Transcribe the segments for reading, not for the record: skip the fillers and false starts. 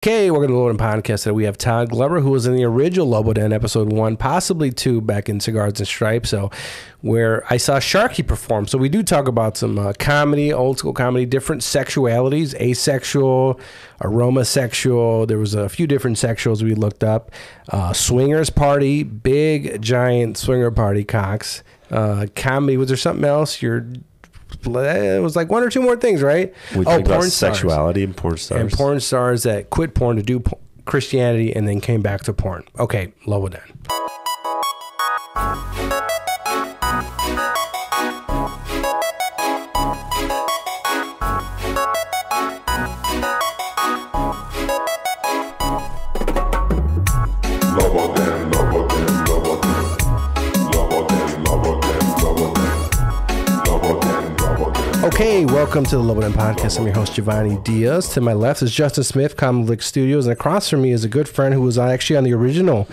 Okay, welcome to the Lobo Den Podcast. Today we have Todd Glover, who was in the original Lobo Den, episode 1, possibly 2, back in Cigars and Stripes, where I saw Sharky perform. So we do talk about some comedy, old school comedy, different sexualities, asexual, aroma sexual. There was a few different sexuals we looked up. Swingers party, big, giant swinger party, Cox. Comedy, was there something else? It was like one or two more things, right? Porn sexuality and porn stars. And porn stars that quit porn to do Christianity and then came back to porn. Okay, Lobo Den. Lobo Den, Lobo Den, Lobo Den. Lobo Den, Lobo Den, Lobo Den. Lobo Den, Lobo Den. Okay, welcome to the Lobo Den Podcast. I'm your host, Giovanni Diaz. To my left is Justin Smith, Common Lick Studios, and across from me is a good friend who was actually on the original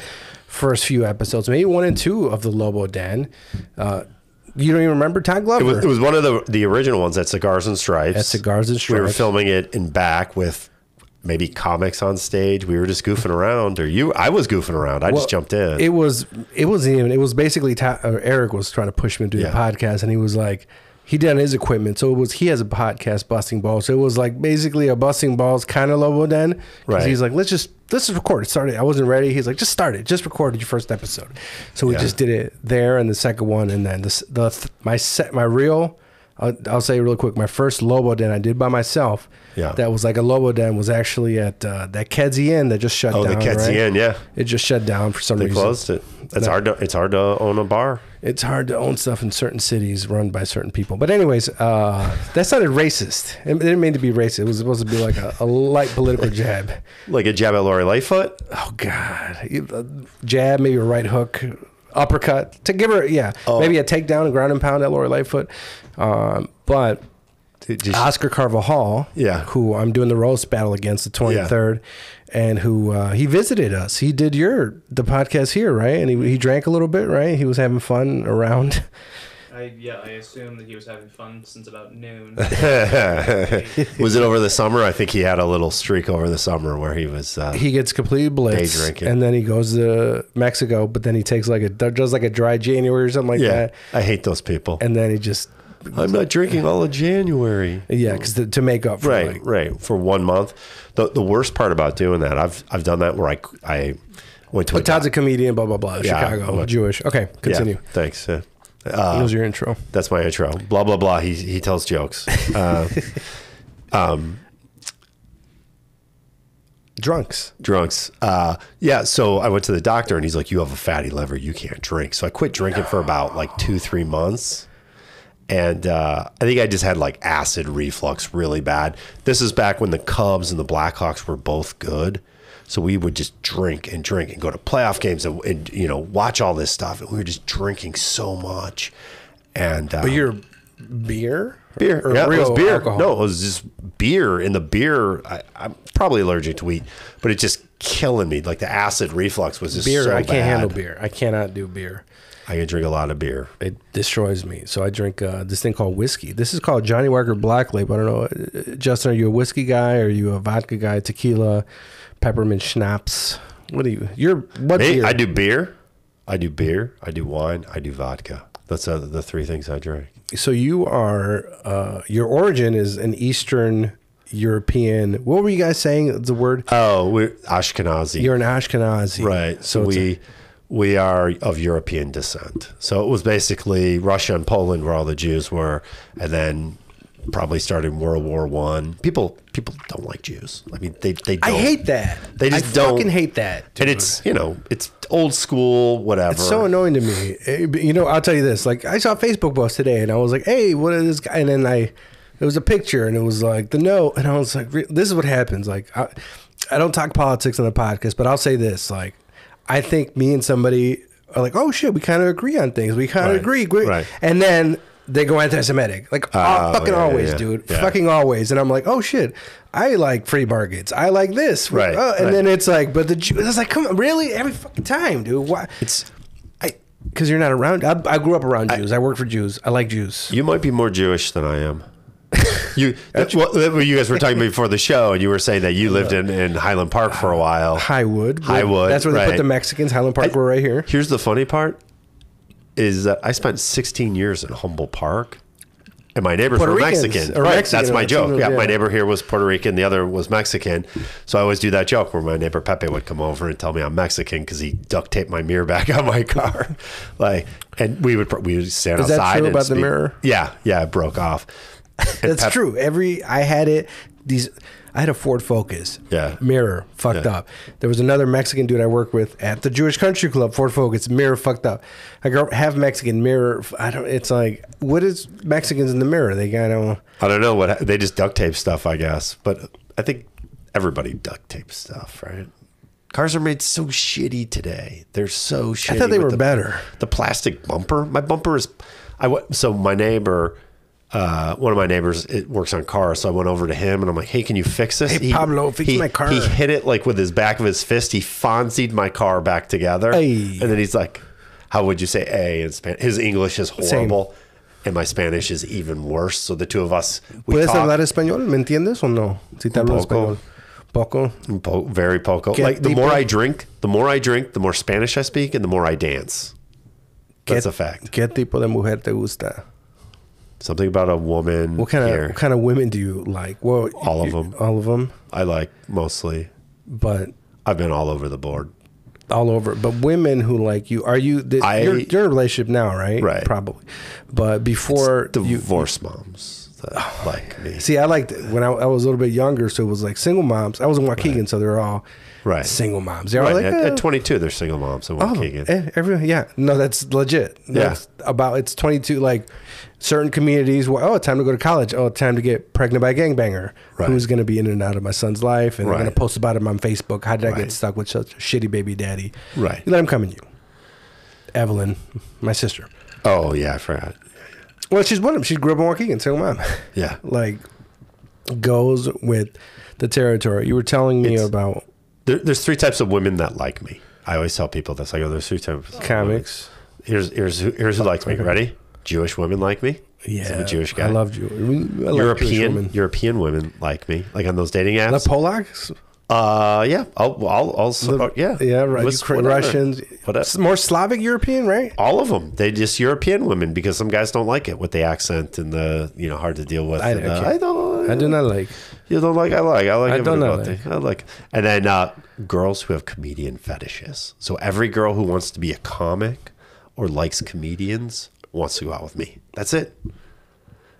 first few episodes, maybe 1 and 2 of the Lobo Den. You don't even remember Todd Glover? It was one of the original ones at Cigars and Stripes. At Cigars and Stripes. We were filming it in back with maybe comics on stage. We were just goofing around, I was goofing around. I just jumped in. It was basically Eric was trying to push me to do the podcast, and he was like, he did on his equipment, so he has a podcast, Busting Balls. So it was like basically a Busting Balls kind of Lobo Den. Right. He's like, let's just record it. Start it. I wasn't ready. He's like, just start it. Just recorded your first episode. So we just did it there, and the second one, and then my real. I'll say real quick. My first Lobo Den I did by myself. Yeah. That was like a Lobo Den was actually at that Kedzie Inn that just shut down. Oh, the Kedzie Inn, yeah. It just shut down for some reason. They closed it. It's hard to own a bar. It's hard to own stuff in certain cities run by certain people. But anyways, that sounded racist. It didn't mean to be racist. It was supposed to be like a light political jab. Like a jab at Lori Lightfoot? Oh, God. Jab, maybe a right hook, uppercut. To give her, maybe a takedown and ground and pound at Lori Lightfoot. But Oscar Carvajal, who I'm doing the roast battle against the 23rd, and who he visited us. He did the podcast here, right? And he drank a little bit, right? He was having fun around. I assume that he was having fun since about noon. Was it over the summer? I think he had a little streak over the summer where he was he gets completely blitzed, day drinking, and then he goes to Mexico, but then he takes does a dry January or something like that. I hate those people. And then he just, I'm not drinking all of January. Yeah, because to make up for for 1 month. The worst part about doing that, I've done that where I went to. But Todd's a comedian, blah blah blah, Chicago, Jewish. Okay, continue. Yeah, thanks. What was your intro? That's my intro. Blah blah blah. He tells jokes. Drunks. So I went to the doctor and he's like, "You have a fatty liver. You can't drink." So I quit drinking for about 2-3 months. And I think I just had acid reflux really bad. This is back when the Cubs and the Blackhawks were both good. So we would just drink and go to playoff games and watch all this stuff. And we were just drinking so much. And but you're beer? Beer. Or yeah, real it was beer. Alcohol? No, it was just beer. And the beer, I'm probably allergic to wheat, but it's just killing me. The acid reflux was just beer. So I can't bad. handle beer. I cannot do beer. I can drink a lot of beer. It destroys me. So I drink this thing called whiskey. This is called Johnny Walker Black Label. I don't know. Justin, are you a whiskey guy? Or are you a vodka guy? Tequila, peppermint schnapps? What are you? What beer? I do beer. I do wine. I do vodka. That's the three things I drink. So you are, your origin is an Eastern European. What were you guys saying? The word? Oh, we're Ashkenazi. You're an Ashkenazi. Right. So we are of European descent. So it was basically Russia and Poland where all the Jews were, and then probably started World War I. People don't like Jews. I mean, they don't. I hate that. They just don't. I fucking hate that. Dude. And it's, it's old school, whatever. It's so annoying to me. I'll tell you this. I saw a Facebook post today, and I was like, hey, what is this guy? And then it was a picture, and it was the note, and I was like, this is what happens. I don't talk politics on the podcast, but I'll say this, I think me and somebody are like, oh shit, we kind of agree on things. We kind of agree. Right. And then they go anti-Semitic. Always, dude. Yeah. Fucking always. And I'm like, oh shit, I like free bargains. I like this. Right. And then it's but the Jews, it's come on, really? Every fucking time, dude. Why? Because you're not around. I grew up around Jews. I work for Jews. I like Jews. You might be more Jewish than I am. You guys were talking before the show, and you were saying that you lived in Highland Park for a while. Highwood. Highwood. That's where they put the Mexicans. Highland Park were right here. Here's the funny part, is that I spent 16 years in Humboldt Park, and my neighbors were Mexican. Right, that's my joke. Yeah, my neighbor here was Puerto Rican, the other was Mexican. So I always do that joke where my neighbor Pepe would come over and tell me I'm Mexican because he duct taped my mirror back on my car. And we would stand outside. Is that true about the mirror? Yeah, it broke off. That's true. I had a Ford Focus. Yeah. Mirror fucked up. There was another Mexican dude I worked with at the Jewish Country Club. Ford Focus, mirror fucked up. I go half Mexican, mirror. It's like, what is Mexicans in the mirror? I don't know what they just duct tape stuff, I guess. But I think everybody duct tapes stuff, right? Cars are made so shitty today. They're so shitty. I thought they were better. The plastic bumper. My bumper is. So my neighbor. One of my neighbors works on cars, so I went over to him and I'm like, "Hey, can you fix this?" Hey, Pablo, fix my car. He hit it like with his back of his fist. He Fonzied my car back together, and then he's like, "How would you say A in Spanish?" His English is horrible, and my Spanish is even worse. So the two of us, ¿Puedes hablar español? ¿Me entiendes o no? Si te hablo español. Poco. Very poco. Like the more I drink, the more Spanish I speak, and the more I dance. That's a fact. ¿Qué tipo de mujer te gusta? Something about a woman. What kind of women do you like? Well, all of them. All of them. I like mostly, but I've been all over the board. All over, but women who like you. Are you? You're in a relationship now, right? Right. Probably, but before divorced moms that like me. See, I liked it when I was a little bit younger, so it was like single moms. I was in Waukegan, so they're all. Right. Single moms. They're like, at 22, they're single moms in Waukegan. Everyone, no, that's legit. That's it's 22, like certain communities where, time to go to college. Time to get pregnant by a gangbanger who's going to be in and out of my son's life. And they're going to post about him on Facebook. How did I get stuck with such a shitty baby daddy? Right. You let him come in you. Evelyn, my sister. Oh, yeah, I forgot. Well, she's one of them. She grew up in Waukegan, single mom. Yeah. Like, goes with the territory. You were telling me about... There's three types of women that like me. I always tell people this. I go, there's three types of comics. Here's who likes me. Ready? Jewish women like me. Yeah. I'm a Jewish guy. I love Jewish women. European women like me. Like on those dating apps. The Polacks? Yeah. I'll yeah. Yeah, right. Russians. Whatever. More Slavic European, right? All of them. They just European women because some guys don't like it with the accent and the, hard to deal with. I do not like. You don't like? I like. I don't like. I like. And then girls who have comedian fetishes. So every girl who wants to be a comic or likes comedians wants to go out with me. That's it.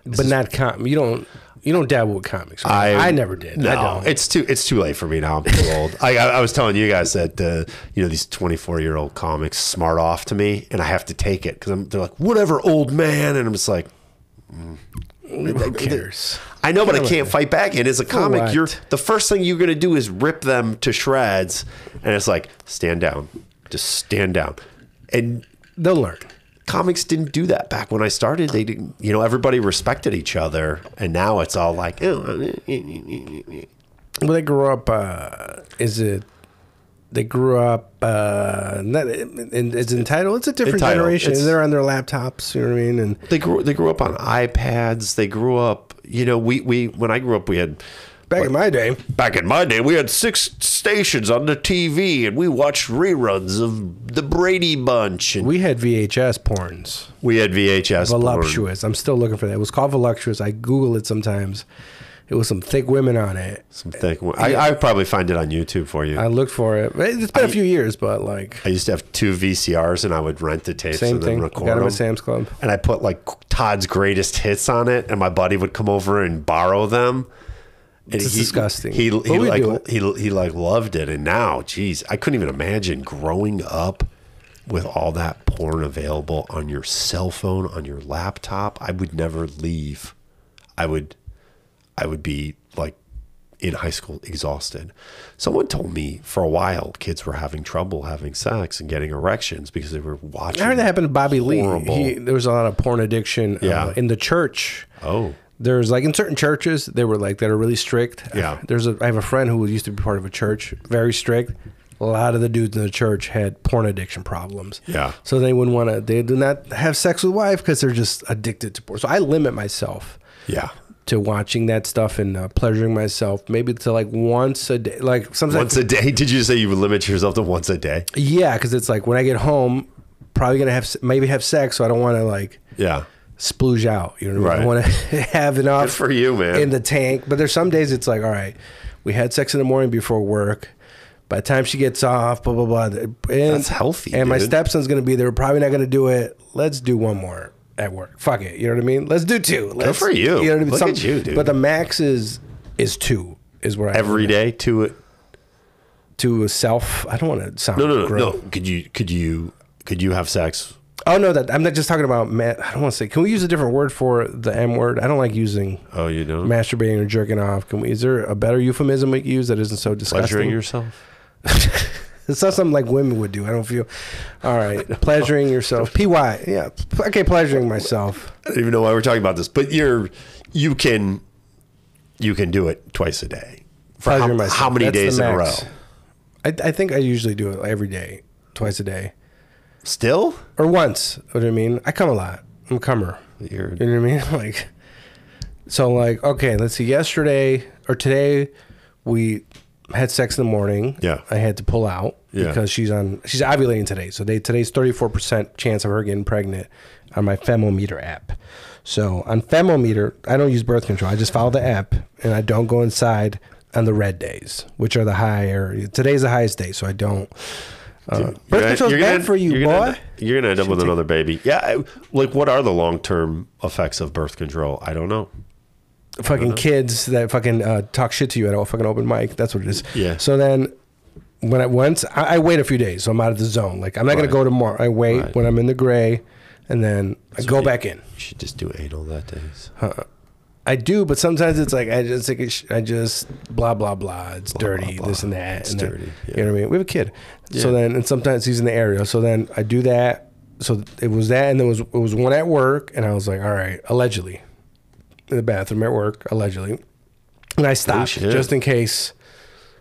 But not you don't dabble with comics. Right? I never did. No, I don't. It's too late for me now. I'm too old. I was telling you guys that these 24-year-old comics smart off to me, and I have to take it because they're like, whatever, old man, and I'm just like, who cares? I know, but I can't fight back. And as a comic, the first thing you're going to do is rip them to shreds, and it's like, stand down, just stand down, and they'll learn. Comics didn't do that back when I started. They didn't, everybody respected each other, and now it's all like, well, they grew up. They grew up. It's entitled. It's a different generation. They're on their laptops. You know what I mean? And they grew up on iPads. They grew up. We when I grew up, we had. Back in my day, we had 6 stations on the TV, and we watched reruns of The Brady Bunch. And we had VHS porns. Voluptuous. I'm still looking for that. It was called Voluptuous. I Google it sometimes. It was some thick women on it. I probably find it on YouTube for you. I looked for it. It's been a few years, but like... I used to have 2 VCRs, and I would rent the tapes and then record them. Got them at Sam's Club. And I put like Todd's greatest hits on it, and my buddy would come over and borrow them. It's disgusting. He loved it, and now, geez, I couldn't even imagine growing up with all that porn available on your cell phone, on your laptop. I would never leave. I would be like in high school exhausted. Someone told me for a while kids were having trouble having sex and getting erections because they were watching. I heard that happened to Bobby Lee. There was a lot of porn addiction in the church. Oh. There's like in certain churches, they were like that are really strict. Yeah. I have a friend who used to be part of a church, very strict. A lot of the dudes in the church had porn addiction problems. Yeah. So they wouldn't want to, they do not have sex with wife because they're just addicted to porn. So I limit myself. Yeah. to watching that stuff and pleasuring myself, maybe to like once a day. Like sometimes once a day. Did you say you would limit yourself to once a day? Yeah, because it's like when I get home, probably gonna have sex, so I don't want to like splooge out. You know what I mean? I want to have enough. Good for you, man. In the tank. But there's some days it's like, all right, we had sex in the morning before work. By the time she gets off, blah blah blah. And, that's healthy. And dude. my stepson's gonna be there. We're probably not gonna do it. Let's do one more at work. Fuck it. You know what I mean? Let's do 2. Good for you. You know what I mean? Look at you, dude. But the max is 2. Is where every day to a self. I don't want to sound no. Could you have sex? Oh no, I'm not just talking about. I don't want to say. Can we use a different word for the M word? I don't like using. Oh, you don't? Masturbating or jerking off. Is there a better euphemism we can use that isn't so disgusting? Pleasuring yourself. It's not something like women would do. I don't feel. All right, pleasuring yourself. PY. Yeah. Okay, pleasuring myself. I don't even know why we're talking about this, but you can do it twice a day. For Pleasuring myself. How many That's days the in a row? max. I think I usually do it every day, twice a day. Still? Or once. You know what I mean? I come a lot. I'm a comer. You know what I mean? Like, so like, okay, let's see. Yesterday or today, we had sex in the morning. Yeah. I had to pull out because she's ovulating today. So today's 34% chance of her getting pregnant on my Femmometer app. So on Femmometer, I don't use birth control. I just follow the app and I don't go inside on the red days, which are the higher. Today's the highest day, so I don't. Birth control's bad for you, boy. You're gonna end up with another baby. Yeah, like what are the long-term effects of birth control? I don't know. Fucking kids that fucking talk shit to you at a fucking open mic. That's what it is. Yeah. So then, when I wait a few days, so I'm out of the zone. Like I'm not gonna go tomorrow. I wait when I'm in the gray, and then I go back in. You should just do anal that days. I do, but sometimes it's like I just blah blah blah. It's dirty, blah, blah. This and that. It's and dirty. You know what I mean? We have a kid, so then and sometimes he's in the area. So then I do that. So it was that, and it was one at work, and I was like, all right, allegedly, in the bathroom at work, allegedly, and I stopped just in case,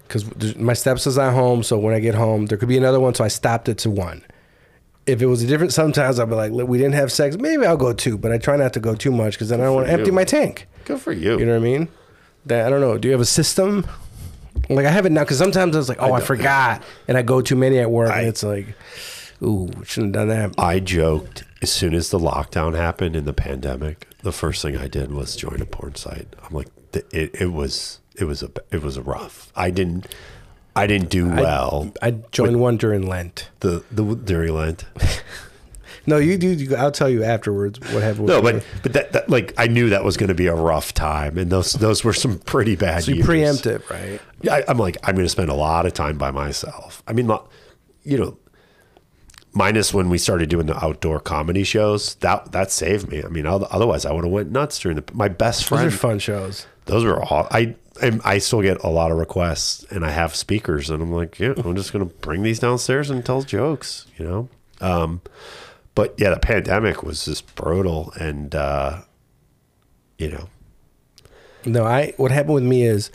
because my stepson's at home. So when I get home, there could be another one. So I stopped it to 1. If it was a different, sometimes I'll be like, we didn't have sex. Maybe I'll go 2, but I try not to go too much because then I don't want to empty my tank. Good for you. You know what I mean? I don't know. Do you have a system? Like I have it now because sometimes I was like, I forgot, and I go too many at work, and it's like, ooh, shouldn't have done that. I joked as soon as the lockdown happened in the pandemic. The first thing I did was join a porn site. I'm like, it was a rough. I didn't do well. I joined one during Lent. The during Lent. No, you do. I'll tell you afterwards what happened. No, but that like I knew that was going to be a rough time, and those were some pretty bad. So you preempt it, right? Yeah, I'm like I'm going to spend a lot of time by myself. I mean, you know, minus when we started doing the outdoor comedy shows, that saved me. I mean, otherwise I would have went nuts during my best friend. Those are fun shows. Those were all I still get a lot of requests, and I have speakers, and I'm like, yeah, I'm just going to bring these downstairs and tell jokes, you know. But yeah, the pandemic was just brutal, and you know. No, what happened with me is,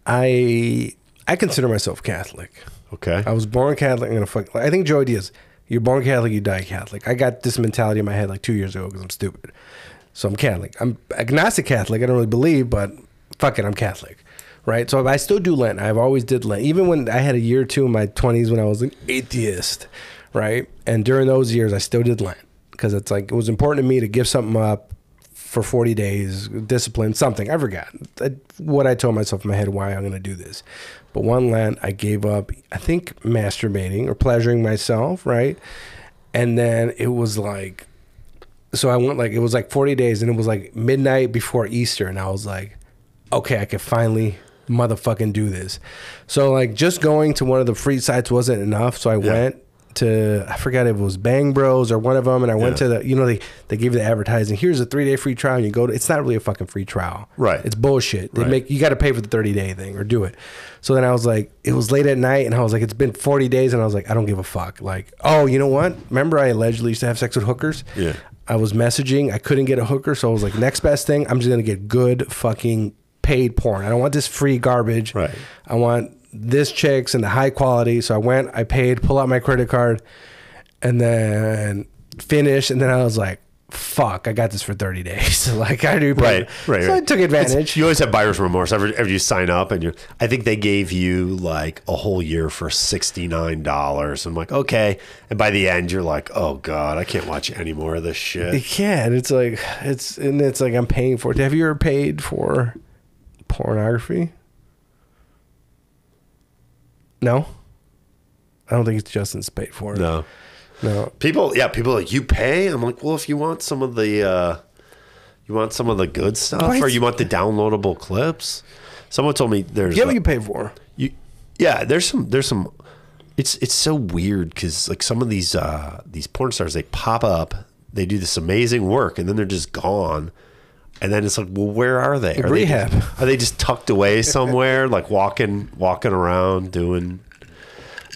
I consider myself Catholic. Okay. I was born Catholic. I think Joe Diaz, you're born Catholic, you die Catholic. I got this mentality in my head like 2 years ago because I'm stupid. So I'm Catholic. I'm agnostic Catholic. I don't really believe, but fuck it, I'm Catholic. Right? So I still do Lent. I've always did Lent. Even when I had a year or two in my 20s when I was an atheist. Right? And during those years, I still did Lent. Because it's like, it was important to me to give something up for 40 days, discipline, something. I forgot what I told myself in my head why I'm going to do this. But one Lent, I gave up, I think, masturbating or pleasuring myself, right? And then it was like, so I went like, it was like 40 days, and it was like midnight before Easter, and I was like, okay, I can finally motherfucking do this. So like just going to one of the free sites wasn't enough, so I went to, I forgot if it was Bang Bros or one of them, and I went to the, you know, they give you the advertising, here's a 3-day free trial, and you go to, it's not really a fucking free trial. Right. It's bullshit. They make, you got to pay for the 30-day thing or do it. So then I was like, it was late at night, and I was like, it's been 40 days, and I was like, I don't give a fuck. Like, oh, you know what? Remember I allegedly used to have sex with hookers? Yeah. I was messaging, I couldn't get a hooker, so I was like, next best thing, I'm just going to get good fucking paid porn. I don't want this free garbage. Right. I want this chicks and the high quality. So I went, I paid, pull out my credit card, and then finished. And then I was like, fuck, I got this for 30 days. Like I do. Right. So I took advantage. You always have buyer's remorse. Every you sign up and I think they gave you like a whole year for $69. I'm like, okay. And by the end, you're like, oh God, I can't watch any more of this shit. You can't. It's like, I'm paying for it. Have you ever paid for pornography? No? I don't think it's Justin's paid for it. No. People are like, you pay? I'm like, well, if you want some of the good stuff, or you want the downloadable clips. Someone told me there's. Yeah, what you pay for? There's some. It's so weird because like some of these porn stars, they pop up, they do this amazing work, and then they're just gone. And then it's like, well, where are they? Rehab. Are they just tucked away somewhere, like walking around doing?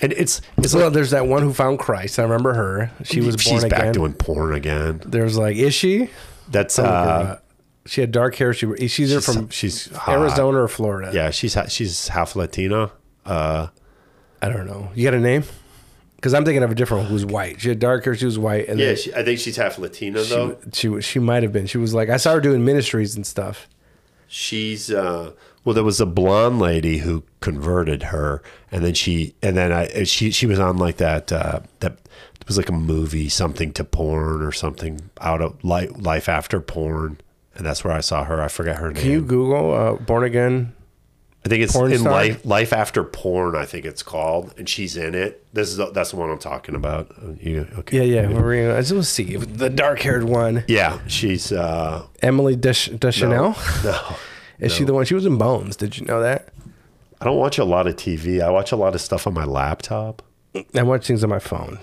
And it's well, there's that one who found Christ. I remember her. She's back again. Doing porn again. There's like, is she? That's she had dark hair. She's either from Arizona or Florida. Yeah, she's half Latina. I don't know. You got a name? Because I'm thinking of a different one who's white. She had dark hair. She was white. And I think she's half Latina though. She might have been. She was like, I saw her doing ministries and stuff. She's well, there was a blonde lady who converted her, and then she was on like that it was like a movie, something to porn or something, out of life after porn, and that's where I saw her. I forget her name. Can you Google born again? I think it's in life after porn. I think it's called, and she's in it. That's the one I'm talking about. Okay. Yeah. Let's see the dark haired one. Yeah, she's Emily Deschanel. No. Is she the one? She was in Bones. Did you know that? I don't watch a lot of TV. I watch a lot of stuff on my laptop. I watch things on my phone.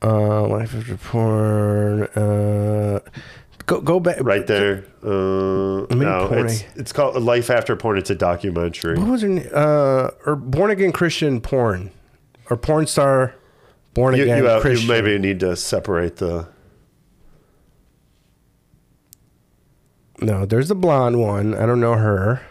Life after porn. Go back right there. It's called Life After Porn. It's a documentary. What was her name? Or Born Again Christian Porn, or Porn Star Born Again Christian. You maybe need to separate the. No, there's the blonde one. I don't know her.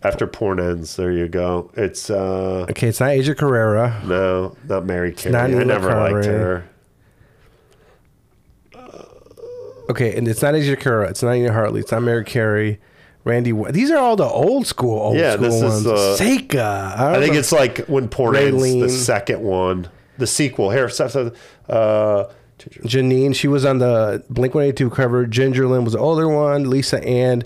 After Porn Ends, there you go. It's okay. It's not Asia Carrera. No, not Mary Carey. I never liked her. Okay, and it's not Asia Carrera. It's not Ina Hartley. It's not Mary Carey. Randy. These are all the old school ones. Is Seika. I think it's like when Porn Ends, the second one, the sequel. Here, Janine, she was on the Blink-182 cover. Ginger Lynn was the older one. Lisa Ann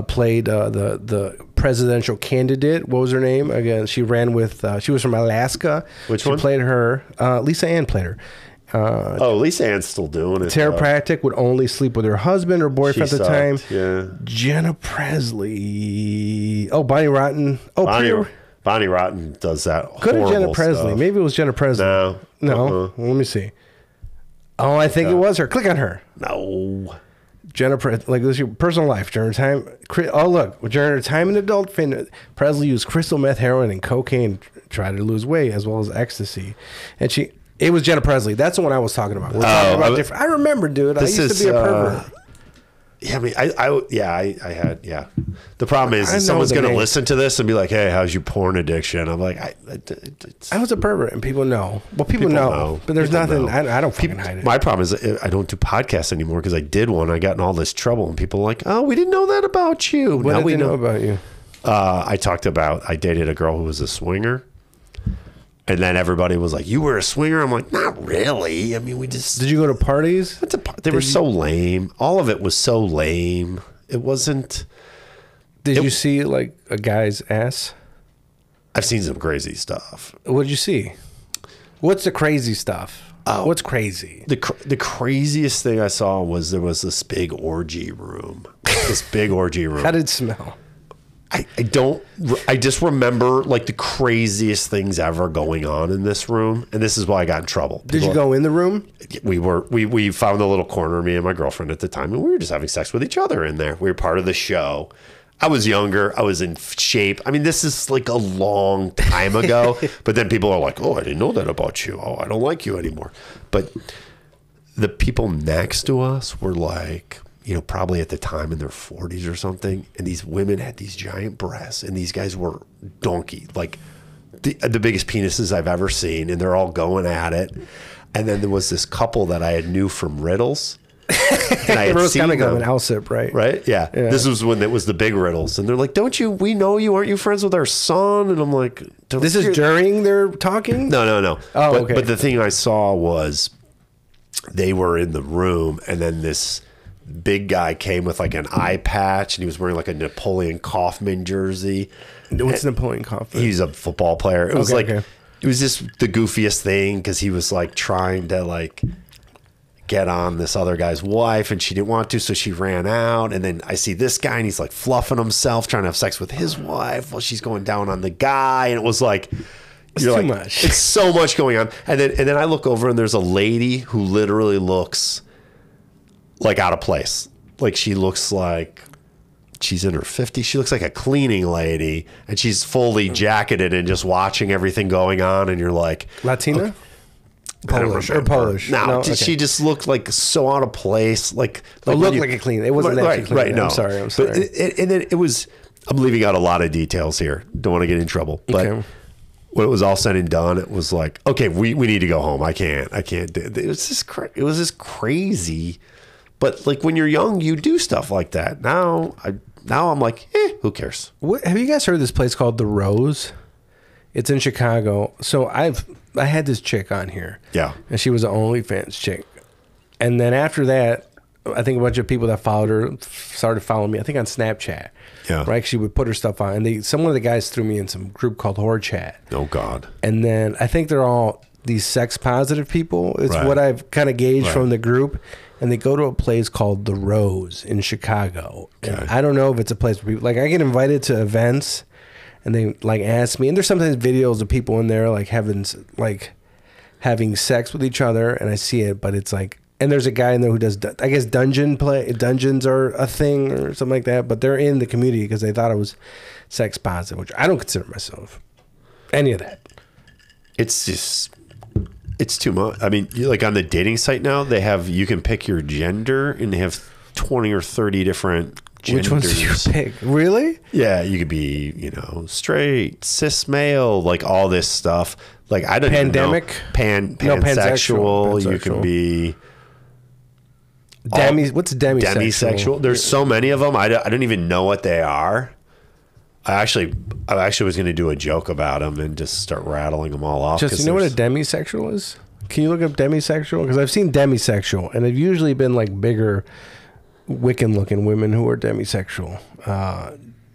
played the presidential candidate. What was her name? Again, she ran with, she was from Alaska. Which one? She played her. Lisa Ann played her. Lisa Ann's still doing it. Tara Practic would only sleep with her husband or boyfriend at the time. Yeah. Jenna Presley. Oh, Bonnie Rotten. Oh, Bonnie Rotten does that. Could have Jenna Presley. Stuff. Maybe it was Jenna Presley. No. Well, let me see. Oh, I think it was her. Click on her. No. Jenna Presley, like, this is your personal life during her time. Oh, look, during her time in adult fitness, Presley used crystal meth, heroin, and cocaine to try to lose weight, as well as ecstasy. And it was Jenna Presley. That's the one I was talking about. We're talking about different. I remember, dude. I used to be a pervert. Yeah, I mean, I had. The problem is someone's going to listen to this and be like, "Hey, how's your porn addiction?" I'm like, I was a pervert, and people know. Well, people know, but there's nothing. I don't fucking hide it. My problem is I don't do podcasts anymore because I did one. I got in all this trouble, and people are like, "Oh, we didn't know that about you." What did we know about you? I dated a girl who was a swinger. And then everybody was like, "You were a swinger?" I'm like, "Not really. I mean, we just..." Did you go to parties? They were so lame. All of it was so lame. It wasn't... Did you see, like, a guy's ass? I've seen some crazy stuff. What did you see? What's the crazy stuff? What's crazy? The craziest thing I saw was there was this big orgy room. How did it smell? I just remember like the craziest things ever going on in this room, and this is why I got in trouble. Did you go in the room? We found a little corner, me and my girlfriend at the time, and we were just having sex with each other in there. We were part of the show. I was younger. I was in shape. I mean, this is like a long time ago, but then people are like, "Oh, I didn't know that about you. Oh, I don't like you anymore." But the people next to us were like, probably at the time in their 40s or something. And these women had these giant breasts, and these guys were donkey, like the biggest penises I've ever seen. And they're all going at it. And then there was this couple that I had knew from Riddles. And I had Riddles seen kind of got them. an Alsip, right? Right? Yeah. This was when it was the big Riddles. And they're like, we know you. Aren't you friends with our son? And I'm like, This is during their talking? No. Oh, but, okay. But the thing I saw was they were in the room, and then this big guy came with like an eye patch, and he was wearing like a Napoleon Kaufman jersey. What's Napoleon Kaufman? He's a football player. It was Okay. It was just the goofiest thing because he was like trying to like get on this other guy's wife, and she didn't want to, so she ran out. And then I see this guy, and he's like fluffing himself, trying to have sex with his wife while she's going down on the guy. And it was like, It's too much. It's so much going on. And then I look over, and there's a lady who literally looks like out of place. Like she looks like she's in her 50s. She looks like a cleaning lady, and she's fully jacketed and just watching everything going on. And you're like, Latina? okay. I don't Polish or remember. Polish? No, okay. She just looked like so out of place. Like looked like a clean. It wasn't actually clean. Right, no. I'm sorry. But and then it was. I'm leaving out a lot of details here. Don't want to get in trouble. But when it was all said and done, it was like, okay, we need to go home. I can't. It was just crazy. But like when you're young, you do stuff like that. Now I'm like, who cares? Have you guys heard of this place called The Rose? It's in Chicago. So I had this chick on here. Yeah. And she was an OnlyFans chick. And then after that, I think a bunch of people that followed her started following me, I think on Snapchat. Yeah. Right? She would put her stuff on. And some of the guys threw me in some group called Whore Chat. Oh, God. And then I think they're all these sex positive people. It's Right. what I've kind of gauged Right. from the group. And they go to a place called The Rose in Chicago. Okay. And I don't know if it's a place where people, like I get invited to events and they like ask me, and there's sometimes videos of people in there like having sex with each other, and I see it, but it's like, and there's a guy in there who does, I guess dungeons are a thing or something like that, but they're in the community because they thought I was sex positive, which I don't consider myself any of that. It's just, it's too much. I mean, like on the dating site now, you can pick your gender, and they have 20 or 30 different genders. Which ones do you pick? Really? Yeah, you could be, straight, cis male, like all this stuff. Like I don't Pandemic? even know. Pansexual. You can be What's demisexual? demisexual. There's so many of them. I don't even know what they are. I actually was going to do a joke about them and just start rattling them all off. Just, you know what a demisexual is? Can you look up demisexual? Because I've seen demisexual, and they've usually been like bigger Wiccan-looking women who are demisexual.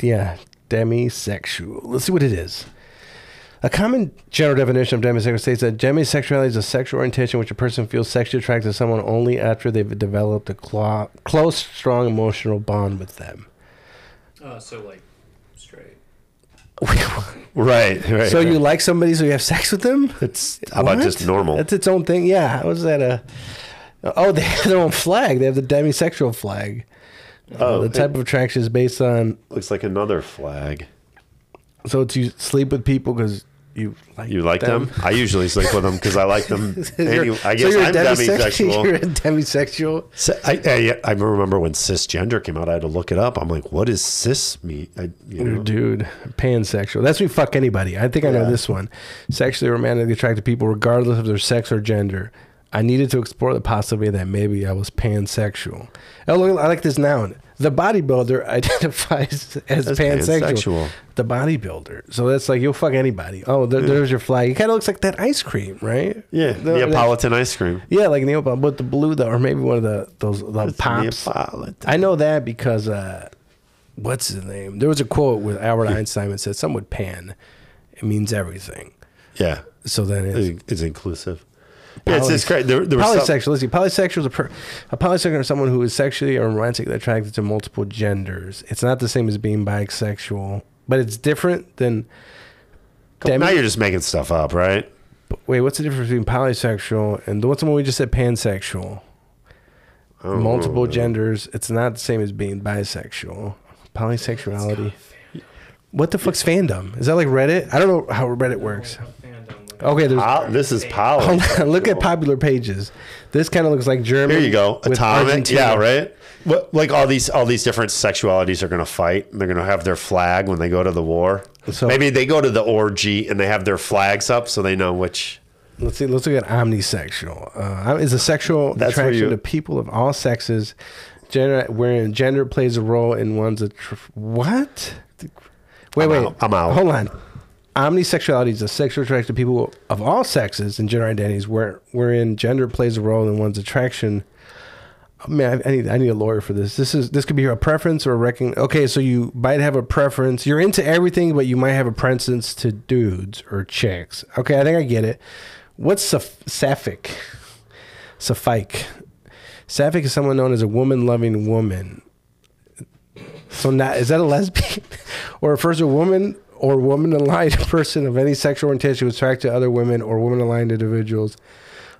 Yeah, demisexual. Let's see what it is. A common general definition of demisexual states that demisexuality is a sexual orientation in which a person feels sexually attracted to someone only after they've developed a close, strong emotional bond with them. So like straight. Right. So you like somebody, so you have sex with them? How about just normal? That's its own thing. Yeah. How is that they have their own flag. They have the demisexual flag. The type of attraction is based on. Looks like another flag. So it's you sleep with people because you like them? I usually sleep with them because I like them. Anyway, I guess you're I'm demisexual. You're a demisexual. So I remember when cisgender came out, I had to look it up. I'm like, what does cis mean? Dude, pansexual. That's when you fuck anybody. I think I know this one. Sexually romantically attracted people regardless of their sex or gender. I needed to explore the possibility that maybe I was pansexual. Oh, I like this noun. The bodybuilder identifies as pansexual. The bodybuilder. So that's like, you'll fuck anybody. Oh, there's your flag. It kind of looks like that ice cream, right? Yeah, Neapolitan ice cream. Yeah, like Neapolitan, but the blue though, or maybe one of the pops. Neapolitan. I know that because what's his name? There was a quote with Albert Einstein that said, "Some would pan. It means everything." Yeah. So then it's inclusive. Yeah, it's great. There was polysexual. Let's see. Polysexual is a polysexual is someone who is sexually or romantically attracted to multiple genders. It's not the same as being bisexual, but it's different than. Now you're just making stuff up, right? Wait, what's the difference between polysexual and what's the one we just said? Pansexual. Multiple genders. It's not the same as being bisexual. Polysexuality. What the fuck's fandom? Is that like Reddit? I don't know how Reddit works. Okay, this is poly. Look at popular pages. This kind of looks like German. Here you go. Atomic. Argentina. Yeah, right. Like all these different sexualities are going to fight. And they're going to have their flag when they go to the war. So maybe they go to the orgy and they have their flags up so they know which. Let's see. Let's look at omnisexual. Is a sexual attraction to people of all sexes, wherein gender plays a role in one's what? Wait. I'm out. Hold on. Omnisexuality is a sexual attraction to people of all sexes and gender identities, wherein gender plays a role in one's attraction. Man, I need a lawyer for this. This could be a preference or a Okay, so you might have a preference. You're into everything, but you might have a preference to dudes or chicks. Okay, I think I get it. What's sapphic? Sapphic. Sapphic is someone known as a woman-loving woman. So is that a lesbian? Or refers to a woman or woman-aligned person of any sexual orientation who is attracted to other women or woman-aligned individuals.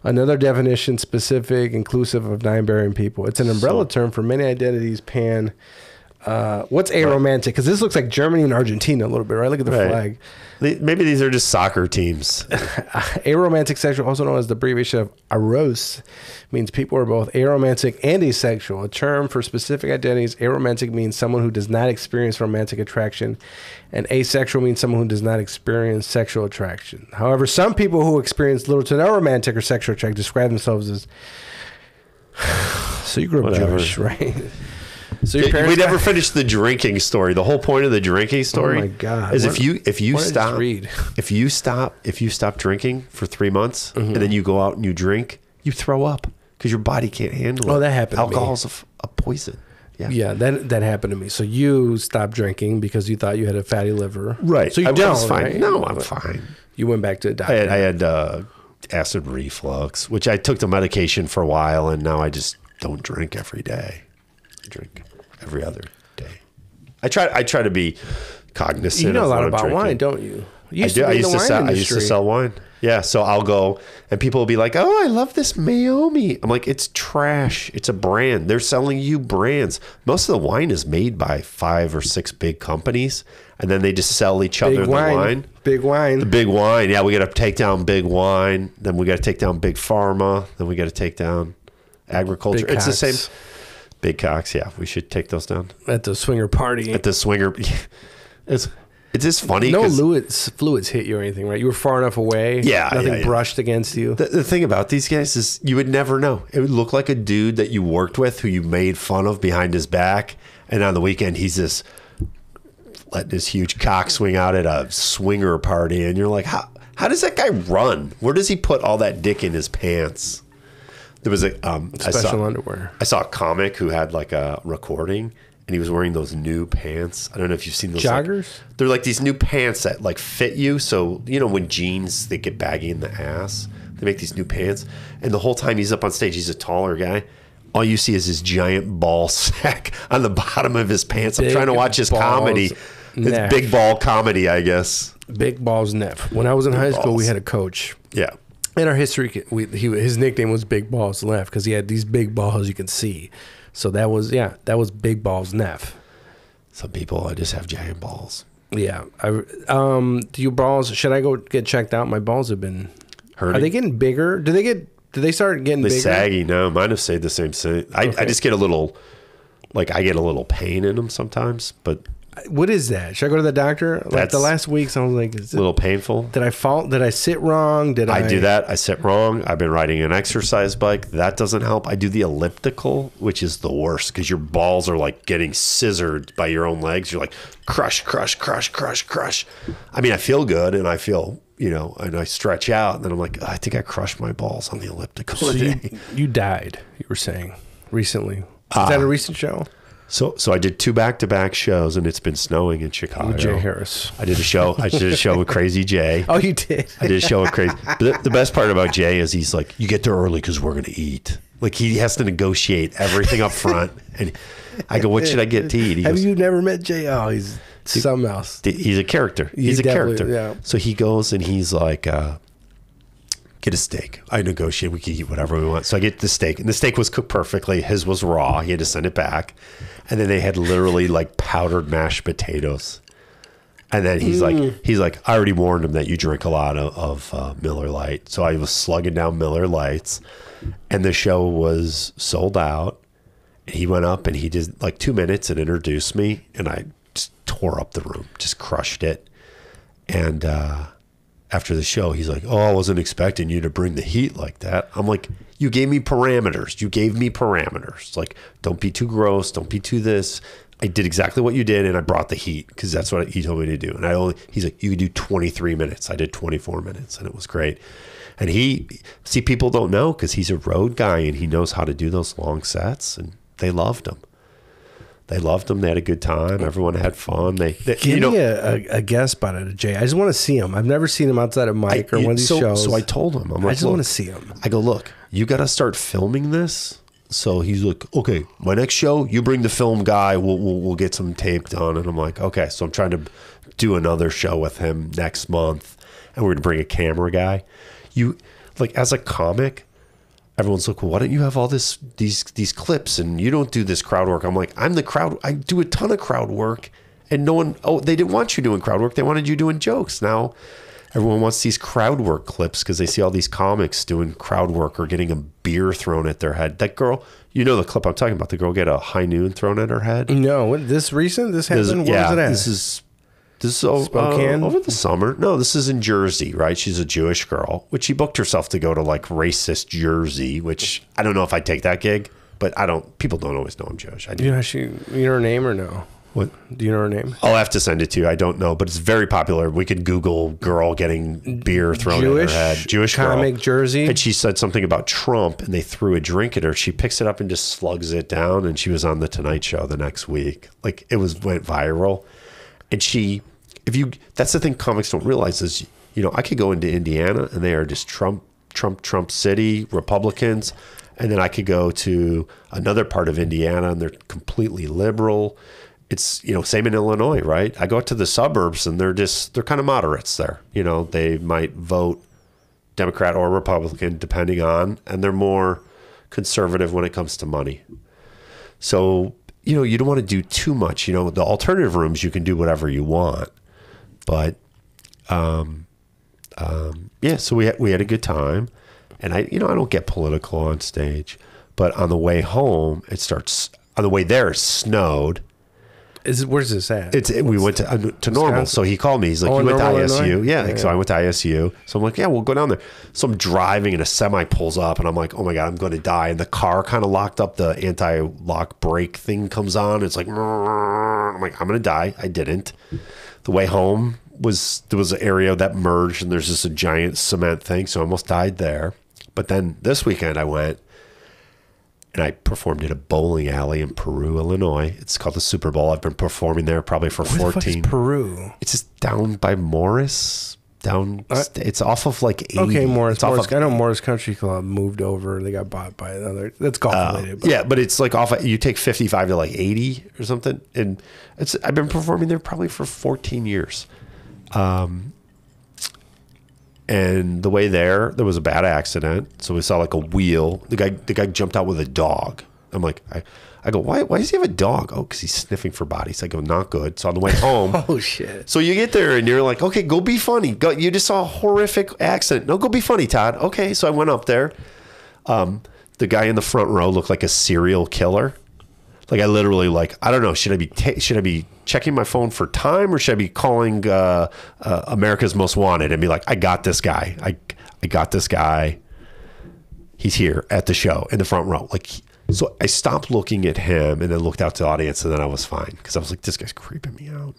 Another definition, specific, inclusive of non-binary people. It's an umbrella term for many identities, pan. What's aromantic? Because this looks like Germany and Argentina a little bit, right? Look at the flag. Maybe these are just soccer teams. Aromantic sexual, also known as the abbreviation of aros, means people are both aromantic and asexual. A term for specific identities. Aromantic means someone who does not experience romantic attraction, and asexual means someone who does not experience sexual attraction. However, some people who experience little to no romantic or sexual attraction describe themselves as... So you grew up Jewish, right? So your parents... We never finished the drinking story. The whole point of the drinking story, oh my God, is if you stop drinking for 3 months and then you go out and you drink, you throw up because your body can't handle it. Oh, that happened. Alcohol's a poison. Yeah, that happened to me. So you stopped drinking because you thought you had a fatty liver, right? So you was fine. Right? No, I'm fine. You went back to the doctor. I had acid reflux, which I took the medication for a while, and now I just don't drink every day. I drink every other day. I try to be cognizant. You know of a lot what I'm about drinking. wine, don't you? I used to sell wine. Yeah, so I'll go and people will be like, "Oh, I love this Maomi." I'm like, "It's trash. It's a brand. They're selling you brands. Most of the wine is made by 5 or 6 big companies, and then they just sell each other the wine. Big wine. The big wine. Yeah, we got to take down big wine. Then we got to take down big pharma. Then we got to take down agriculture. Big it's cocks. the same. Big cocks. Yeah, we should take those down At the swinger party. at the swinger. It's just funny. No fluids hit you or anything, right? You were far enough away. Yeah, nothing brushed against you. The thing about these guys is you would never know. It would look like a dude that you worked with who you made fun of behind his back. And on the weekend, he's just letting his huge cock swing out at a swinger party. And you're like, how does that guy run? Where does he put all that dick in his pants? There was a special underwear. I saw a comic who had like a recording. And he was wearing those new pants. I don't know if you've seen those. Joggers? They're like these new pants that like fit you. So, you know, when jeans, they get baggy in the ass. They make these new pants. And the whole time he's up on stage, he's a taller guy. All you see is his giant ball sack on the bottom of his pants. I'm trying to watch his comedy. It's big ball comedy, I guess. Big balls Neff. When I was in high school, we had a coach. Yeah. In our history, his nickname was Big Balls Neff because he had these big balls you can see. So that was Big Balls Neff. Some people just have giant balls. Yeah. Do your balls? Should I go get checked out? My balls have been hurting. Are they getting bigger? Do they start getting bigger? Saggy? No, mine have stayed the same. I just get a little, I get a little pain in them sometimes. But what is that? Should I go to the doctor? Like the last weeks, I was like, is it a little painful? Did I fall? Did I sit wrong? I do that? I sit wrong. I've been riding an exercise bike. That doesn't help. I do the elliptical, which is the worst because your balls are like getting scissored by your own legs. You're like crush, crush, crush, crush, crush. I mean, I feel good and I feel, and I stretch out. And then I'm like, I think I crushed my balls on the elliptical. So you died, you were saying, recently. Is that a recent show? So I did 2 back-to-back shows, and it's been snowing in Chicago. With Jay Harris. I did a show with Crazy Jay. Oh, you did? I did a show with Crazy. But the best part about Jay is he's like, you get there early because we're going to eat. Like, he has to negotiate everything up front. And I go, what should I get to eat? Have you never met Jay? Oh, he's something else. He's a character. He's a character. Yeah. So he goes, and he's like... get a steak. I negotiate. We can eat whatever we want. So I get the steak, and the steak was cooked perfectly. His was raw. He had to send it back, and then they had literally like powdered mashed potatoes. And then he's like, I already warned him that you drink a lot of Miller Lite. So I was slugging down Miller Lights, and the show was sold out. And he went up and he did like 2 minutes and introduced me, and I just tore up the room, just crushed it, and after the show, he's like, "Oh, I wasn't expecting you to bring the heat like that." I'm like, "You gave me parameters. You gave me parameters. Like, don't be too gross. Don't be too this." I did exactly what you did, and I brought the heat because that's what he told me to do. And he's like, "You could do 23 minutes." I did 24 minutes, and it was great. And people don't know because he's a road guy, and he knows how to do those long sets, and they loved him. They loved him. They had a good time. Everyone had fun. Give me a guess about it, Jay. I just want to see him. I've never seen him outside of Mike or one of these shows. So I told him, I'm like, I just want to see him. I go, "Look, you got to start filming this." So he's like, "Okay, my next show, you bring the film guy. We'll get some tape done." And I'm like, "Okay." So I'm trying to do another show with him next month, and we're gonna bring a camera guy. You like as a comic. Everyone's like, "Well, why don't you have all these clips and you don't do this crowd work?" I'm like, "I'm the crowd. I do a ton of crowd work, and no one. Oh, they didn't want you doing crowd work. They wanted you doing jokes. Now, everyone wants these crowd work clips because they see all these comics doing crowd work or getting a beer thrown at their head. That girl, you know the clip I'm talking about. The girl get a high noon thrown at her head. No, this recent. This happened. Where was it at? This is Spokane? Over the summer. No, this is in Jersey, right? She's a Jewish girl, which she booked herself to go to like racist Jersey, which I don't know if I'd take that gig, but people don't always know I'm Jewish. I do. You know her name or no? What? Do you know her name? I'll have to send it to you. I don't know, but it's very popular. We could Google girl getting beer thrown at her head. Jewish comic girl. Jersey. And she said something about Trump and they threw a drink at her. She picks it up and just slugs it down. And she was on the Tonight Show the next week. Like went viral. And that's the thing comics don't realize is, I could go into Indiana and they are just Trump City Republicans. And then I could go to another part of Indiana and they're completely liberal. It's, same in Illinois, right? I go out to the suburbs and they're kind of moderates there. They might vote Democrat or Republican depending on, and they're more conservative when it comes to money. So, you don't want to do too much. The alternative rooms, you can do whatever you want. But, so we had a good time, and I don't get political on stage, but on the way home, on the way there, it snowed. Where's this at? We went to Normal. So he called me. He's like, "You went to ISU?" Illinois? Yeah. So I went to ISU. So I'm like, "Yeah, we'll go down there." So I'm driving and a semi pulls up and I'm like, "Oh my God, I'm going to die." And the car kind of locked up. The anti-lock brake thing comes on. It's like, I'm like, "I'm going to die." I didn't. The way home there was an area that merged and there's just a giant cement thing. So I almost died there. But then this weekend I went and I performed at a bowling alley in Peru, Illinois. It's called the Super Bowl. I've been performing there probably for 14. Where the fuck is Peru? It's just down by Morris. It's off of like 80. Okay, Morris. I know Morris Country Club moved over. They got bought by another. That's golf related. Yeah, but it's like you take 55 to like 80 or something. And I've been performing there probably for 14 years. And the way there was a bad accident. So we saw like a wheel. The guy jumped out with a dog. I'm like, I go, why does he have a dog? Oh, because he's sniffing for bodies. I go, not good. So on the way home. Oh, shit. So you get there and you're like, okay, go be funny. You just saw a horrific accident. No, go be funny, Todd. Okay, so I went up there. The guy in the front row looked like a serial killer. Like I literally I don't know, should I be checking my phone for time or should I be calling America's Most Wanted and be like, I got this guy. I got this guy. He's here at the show in the front row. So I stopped looking at him and then looked out to the audience and then I was fine because I was like, this guy's creeping me out.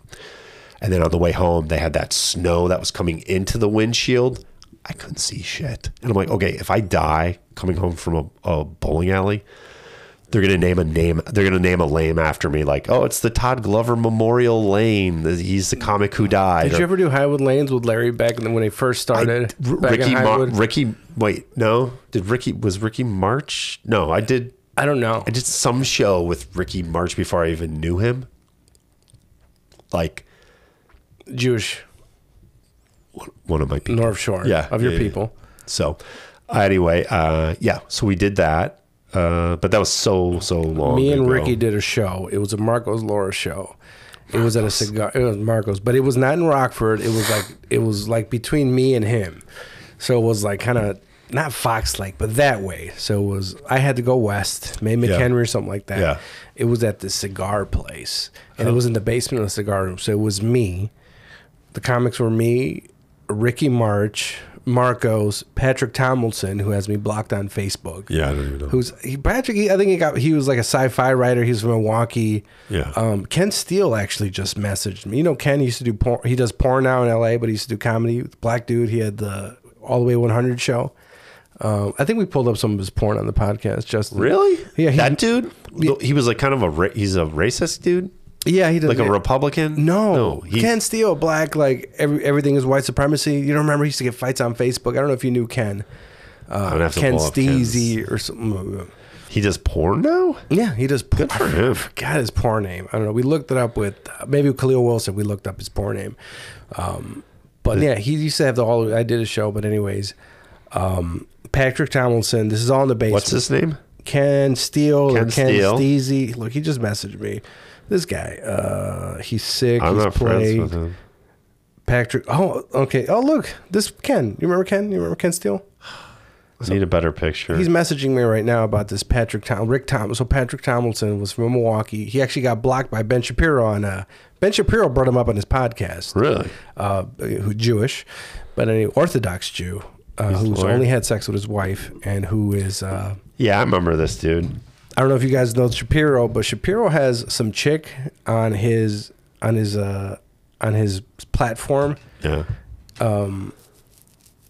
And then on the way home, they had that snow that was coming into the windshield. I couldn't see shit. And I'm like, okay, if I die coming home from a bowling alley, they're going to name a name. They're going to name a lane after me. Like, oh, it's the Todd Glover Memorial Lane. He's the comic who died. Did you ever do Highwood Lanes with Larry back when they first started? Was Ricky March? No, I did. I don't know. I did some show with Ricky March before I even knew him. Like Jewish. One of my people. North Shore. Yeah. Of your people. So anyway, so we did that. But that was so long Me and ago. Ricky did a show. It was a Marcos Laura show. It was at a cigar. It was Marcos, but it was not in Rockford. It was like between me and him. So it was like kind of not Fox-like, but that way. So I had to go west, May McHenry or something like that. Yeah. It was at the cigar place, and it was in the basement of the cigar room. So it was me. The comics were me, Ricky Marcos, Patrick Tomlinson, who has me blocked on Facebook. Yeah, I don't even know. He was like a sci-fi writer. He's from Milwaukee. Yeah. Ken Steele actually just messaged me. You know, Ken used to do porn. He does porn now in LA, but he used to do comedy. Black dude. He had the All the Way 100 show. I think we pulled up some of his porn on the podcast. Justin. Really? Yeah. That dude? He was like kind of he's a racist dude? Yeah, he does. Like a Republican? No. Ken Steele, black, like everything is white supremacy. You don't remember he used to get fights on Facebook? I don't know if you knew Ken. Ken Steezy or something. He does porn now? Yeah, he does porn. Good for him. I forgot his porn name. I don't know. We looked it up with maybe Khalil Wilson. We looked up his porn name. But yeah, he used to have I did a show, but anyways. Patrick Tomlinson. This is all in the basement. What's his name? Ken Steele or Ken Steele. Steezy. Look, he just messaged me. This guy, he's sick. I'm he's not friends with him. Patrick. Oh, okay. Oh, look, this Ken. You remember Ken? You remember Ken Steele? I need a better picture. He's messaging me right now about this Rick Thomas. So Patrick Tomlinson was from Milwaukee. He actually got blocked by Ben Shapiro on. Ben Shapiro brought him up on his podcast. Really? Who's Jewish, but an Orthodox Jew who's only had sex with his wife and who is. Yeah, I remember this dude. I don't know if you guys know Shapiro, but Shapiro has some chick on his platform. Yeah. Can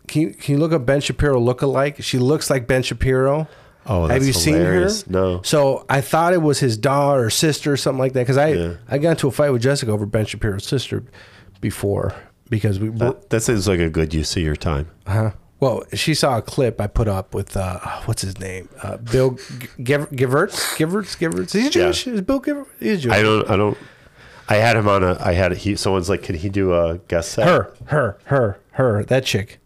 you look up Ben Shapiro lookalike? She looks like Ben Shapiro. Oh, that's Have you hilarious. seen her? No. So I thought it was his daughter or sister or something like that because I got into a fight with Jessica over Ben Shapiro's sister before because that seems like a good use of your time. Well, she saw a clip I put up with what's his name? Bill Giverts. He's Jewish. Is Bill Giverts? He's Jewish. I don't. I had him on someone's like, can he do a guest set? Her. That chick.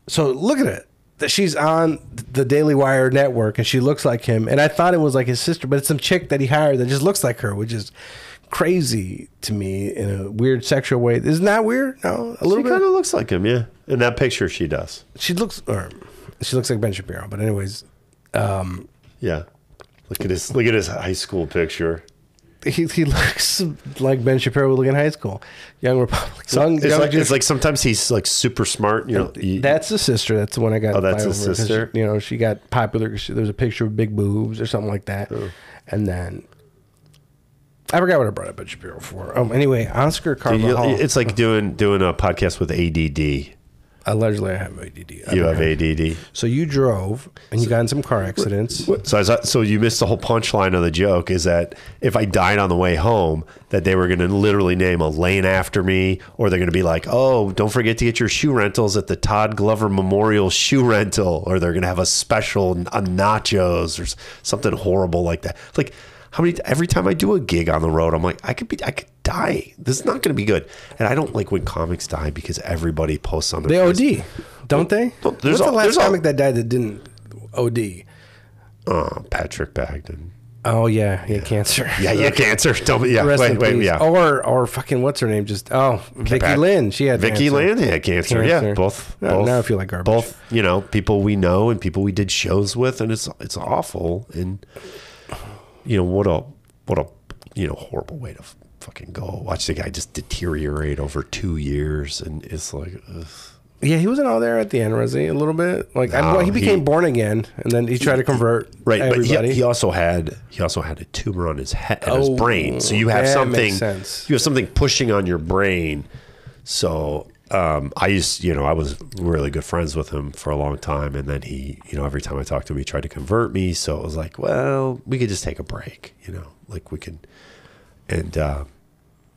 So look at it. That she's on the Daily Wire network and she looks like him. And I thought it was like his sister, but it's some chick that he hired that just looks like her, which is crazy to me in a weird sexual way. Isn't that weird? No, a little bit. She kind of looks like him, yeah. In that picture, she does. She looks like Ben Shapiro. But anyways, yeah. Look at his high school picture. He looks like Ben Shapiro would look in high school. Young Republican. It's like sometimes he's like super smart. You know, that's the sister. That's the one I got. Oh, that's his sister. You know, she got popular because there's a picture of big boobs or something like that. Oh. And then I forgot what I brought up Ben Shapiro for. Anyway, Oscar Carvajal. It's like doing a podcast with ADD. Allegedly, I have ADD. You have ADD. So you drove and you got in some car accidents. So you missed the whole punchline of the joke is that if I died on the way home, that they were going to literally name a lane after me, or they're going to be like, oh, don't forget to get your shoe rentals at the Todd Glover Memorial Shoe Rental, or they're going to have a special on nachos or something horrible like that. Like, every time I do a gig on the road, I'm like, I could die. This is not going to be good. And I don't like when comics die because everybody posts on their They OD, don't they? What's the last comic that died that didn't OD? Patrick Bagden. Oh yeah, he had cancer. Yeah, cancer. Wait, yeah. Or fucking what's her name? Vicky Lynn. She had Vicky cancer. Lynn had cancer. Yeah, both. Now I feel like garbage. Both, people we know and people we did shows with, and it's awful. And what a horrible way to fucking go. Watch the guy just deteriorate over 2 years, and it's like, ugh. Yeah, he wasn't all there at the end, was he? A little bit. Like he became born again, and then he tried to convert everybody. But he also had a tumor on his head, his brain. So you have something. You have something pushing on your brain. So I was really good friends with him for a long time, and then he, every time I talked to him, he tried to convert me. So it was like, well, we could just take a break, like we could. And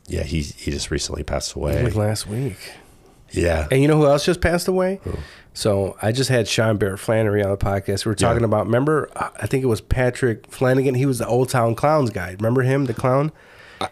he just recently passed away. Like last week. Yeah. And you know who else just passed away? Who? So I just had Sean Barrett Flannery on the podcast. We were talking about, remember, I think it was Patrick Flanagan. He was the Old Town Clowns guy. Remember him, the clown?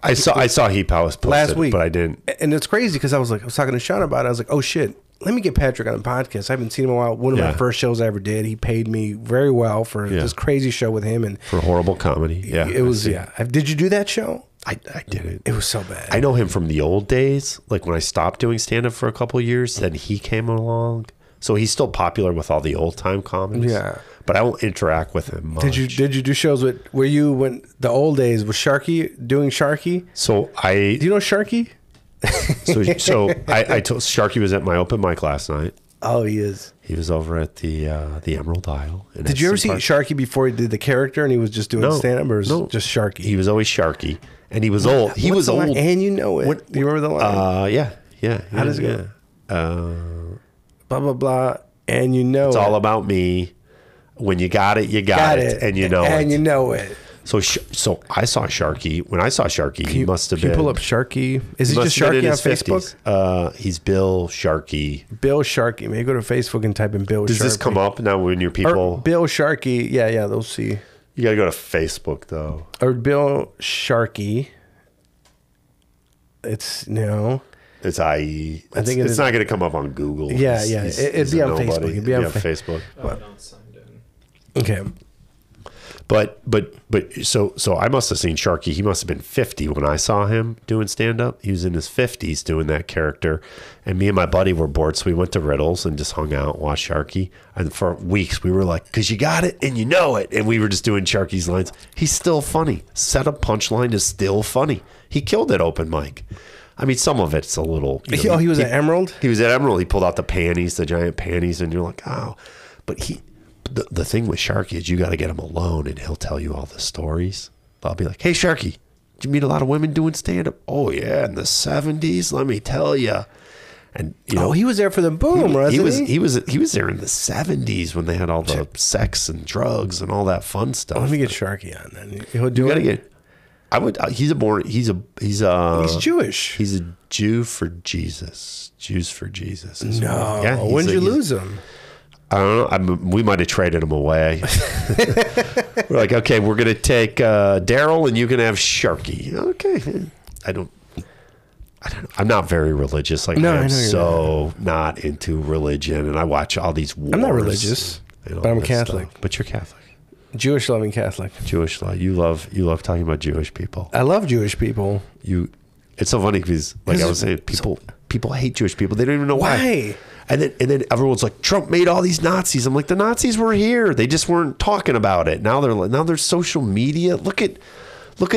I saw he posted last week, but I didn't. And it's crazy because I was talking to Sean about it. I was like, oh shit, let me get Patrick on the podcast. I haven't seen him in a while. One of my first shows I ever did. He paid me very well for this crazy show with him and for horrible comedy. Yeah, it was. Yeah, did you do that show? I didn't. It was so bad. I know him from the old days, like when I stopped doing stand-up for a couple of years, then he came along. So he's still popular with all the old-time comics. Yeah. But I don't interact with him much. Did you do shows when the old days, was Sharky doing Sharky? So Do you know Sharky? So I told Sharky was at my open mic last night. Oh, he is. He was over at the Emerald Isle. Did you ever see Sharky before he did the character and he was just doing stand-up, or was it just Sharky? He was always Sharky, and he was old. He was old. And you know it. Do you remember the line? Yeah. How does it go? Blah, blah, blah, and you know it's all about me. When you got it, you got it, and you know it. And you know it. So I saw Sharky. When I saw Sharky, he must have been. Can you pull up Sharky? Is he just Sharky on Facebook? 50s. He's Bill Sharky. Bill Sharky. Maybe go to Facebook and type in Bill Sharky. Does this come up now when your people? Or Bill Sharky. Yeah, they'll see. You got to go to Facebook, though. Or Bill Sharky. It's no. It's IE. I think it's not going to come up on Google. Yeah. It'd be on Facebook. It'd be on Facebook. Oh, not signed in. Okay. But so I must have seen Sharky. He must have been 50 when I saw him doing stand-up. He was in his 50s doing that character. And me and my buddy were bored, so we went to Riddles and just hung out, watched Sharky. And for weeks, we were like, because you got it and you know it. And we were just doing Sharky's lines. He's still funny. Setup punchline is still funny. He killed it open mic. I mean, some of it's a little... he was at Emerald? He was at Emerald. He pulled out the panties, the giant panties, and you're like, oh. But the thing with Sharky is you got to get him alone, and he'll tell you all the stories. I'll be like, hey, Sharky, did you meet a lot of women doing stand-up? Oh, yeah, in the 70s, let me tell you. And he was there for the boom, wasn't he? He was there in the 70s when they had all the sex and drugs and all that fun stuff. Let me get Sharky on then. He'll do it. He's Jewish. He's a Jew for Jesus. Jews for Jesus. No. Yeah, when did you lose him? I don't know. We might have traded him away. We're like, okay, we're going to take Daryl and you can have Sharky. Okay. I don't know. I'm not very religious. Like, I'm so not into religion, and I watch all these wars. I'm not religious, but I'm Catholic. But you're Catholic. Jewish loving Catholic. Jewish love. You love talking about Jewish people. I love Jewish people. It's so funny because, like I was saying, people hate Jewish people. They don't even know why. And then everyone's like, Trump made all these Nazis. I'm like, the Nazis were here. They just weren't talking about it. Now there's social media. Look at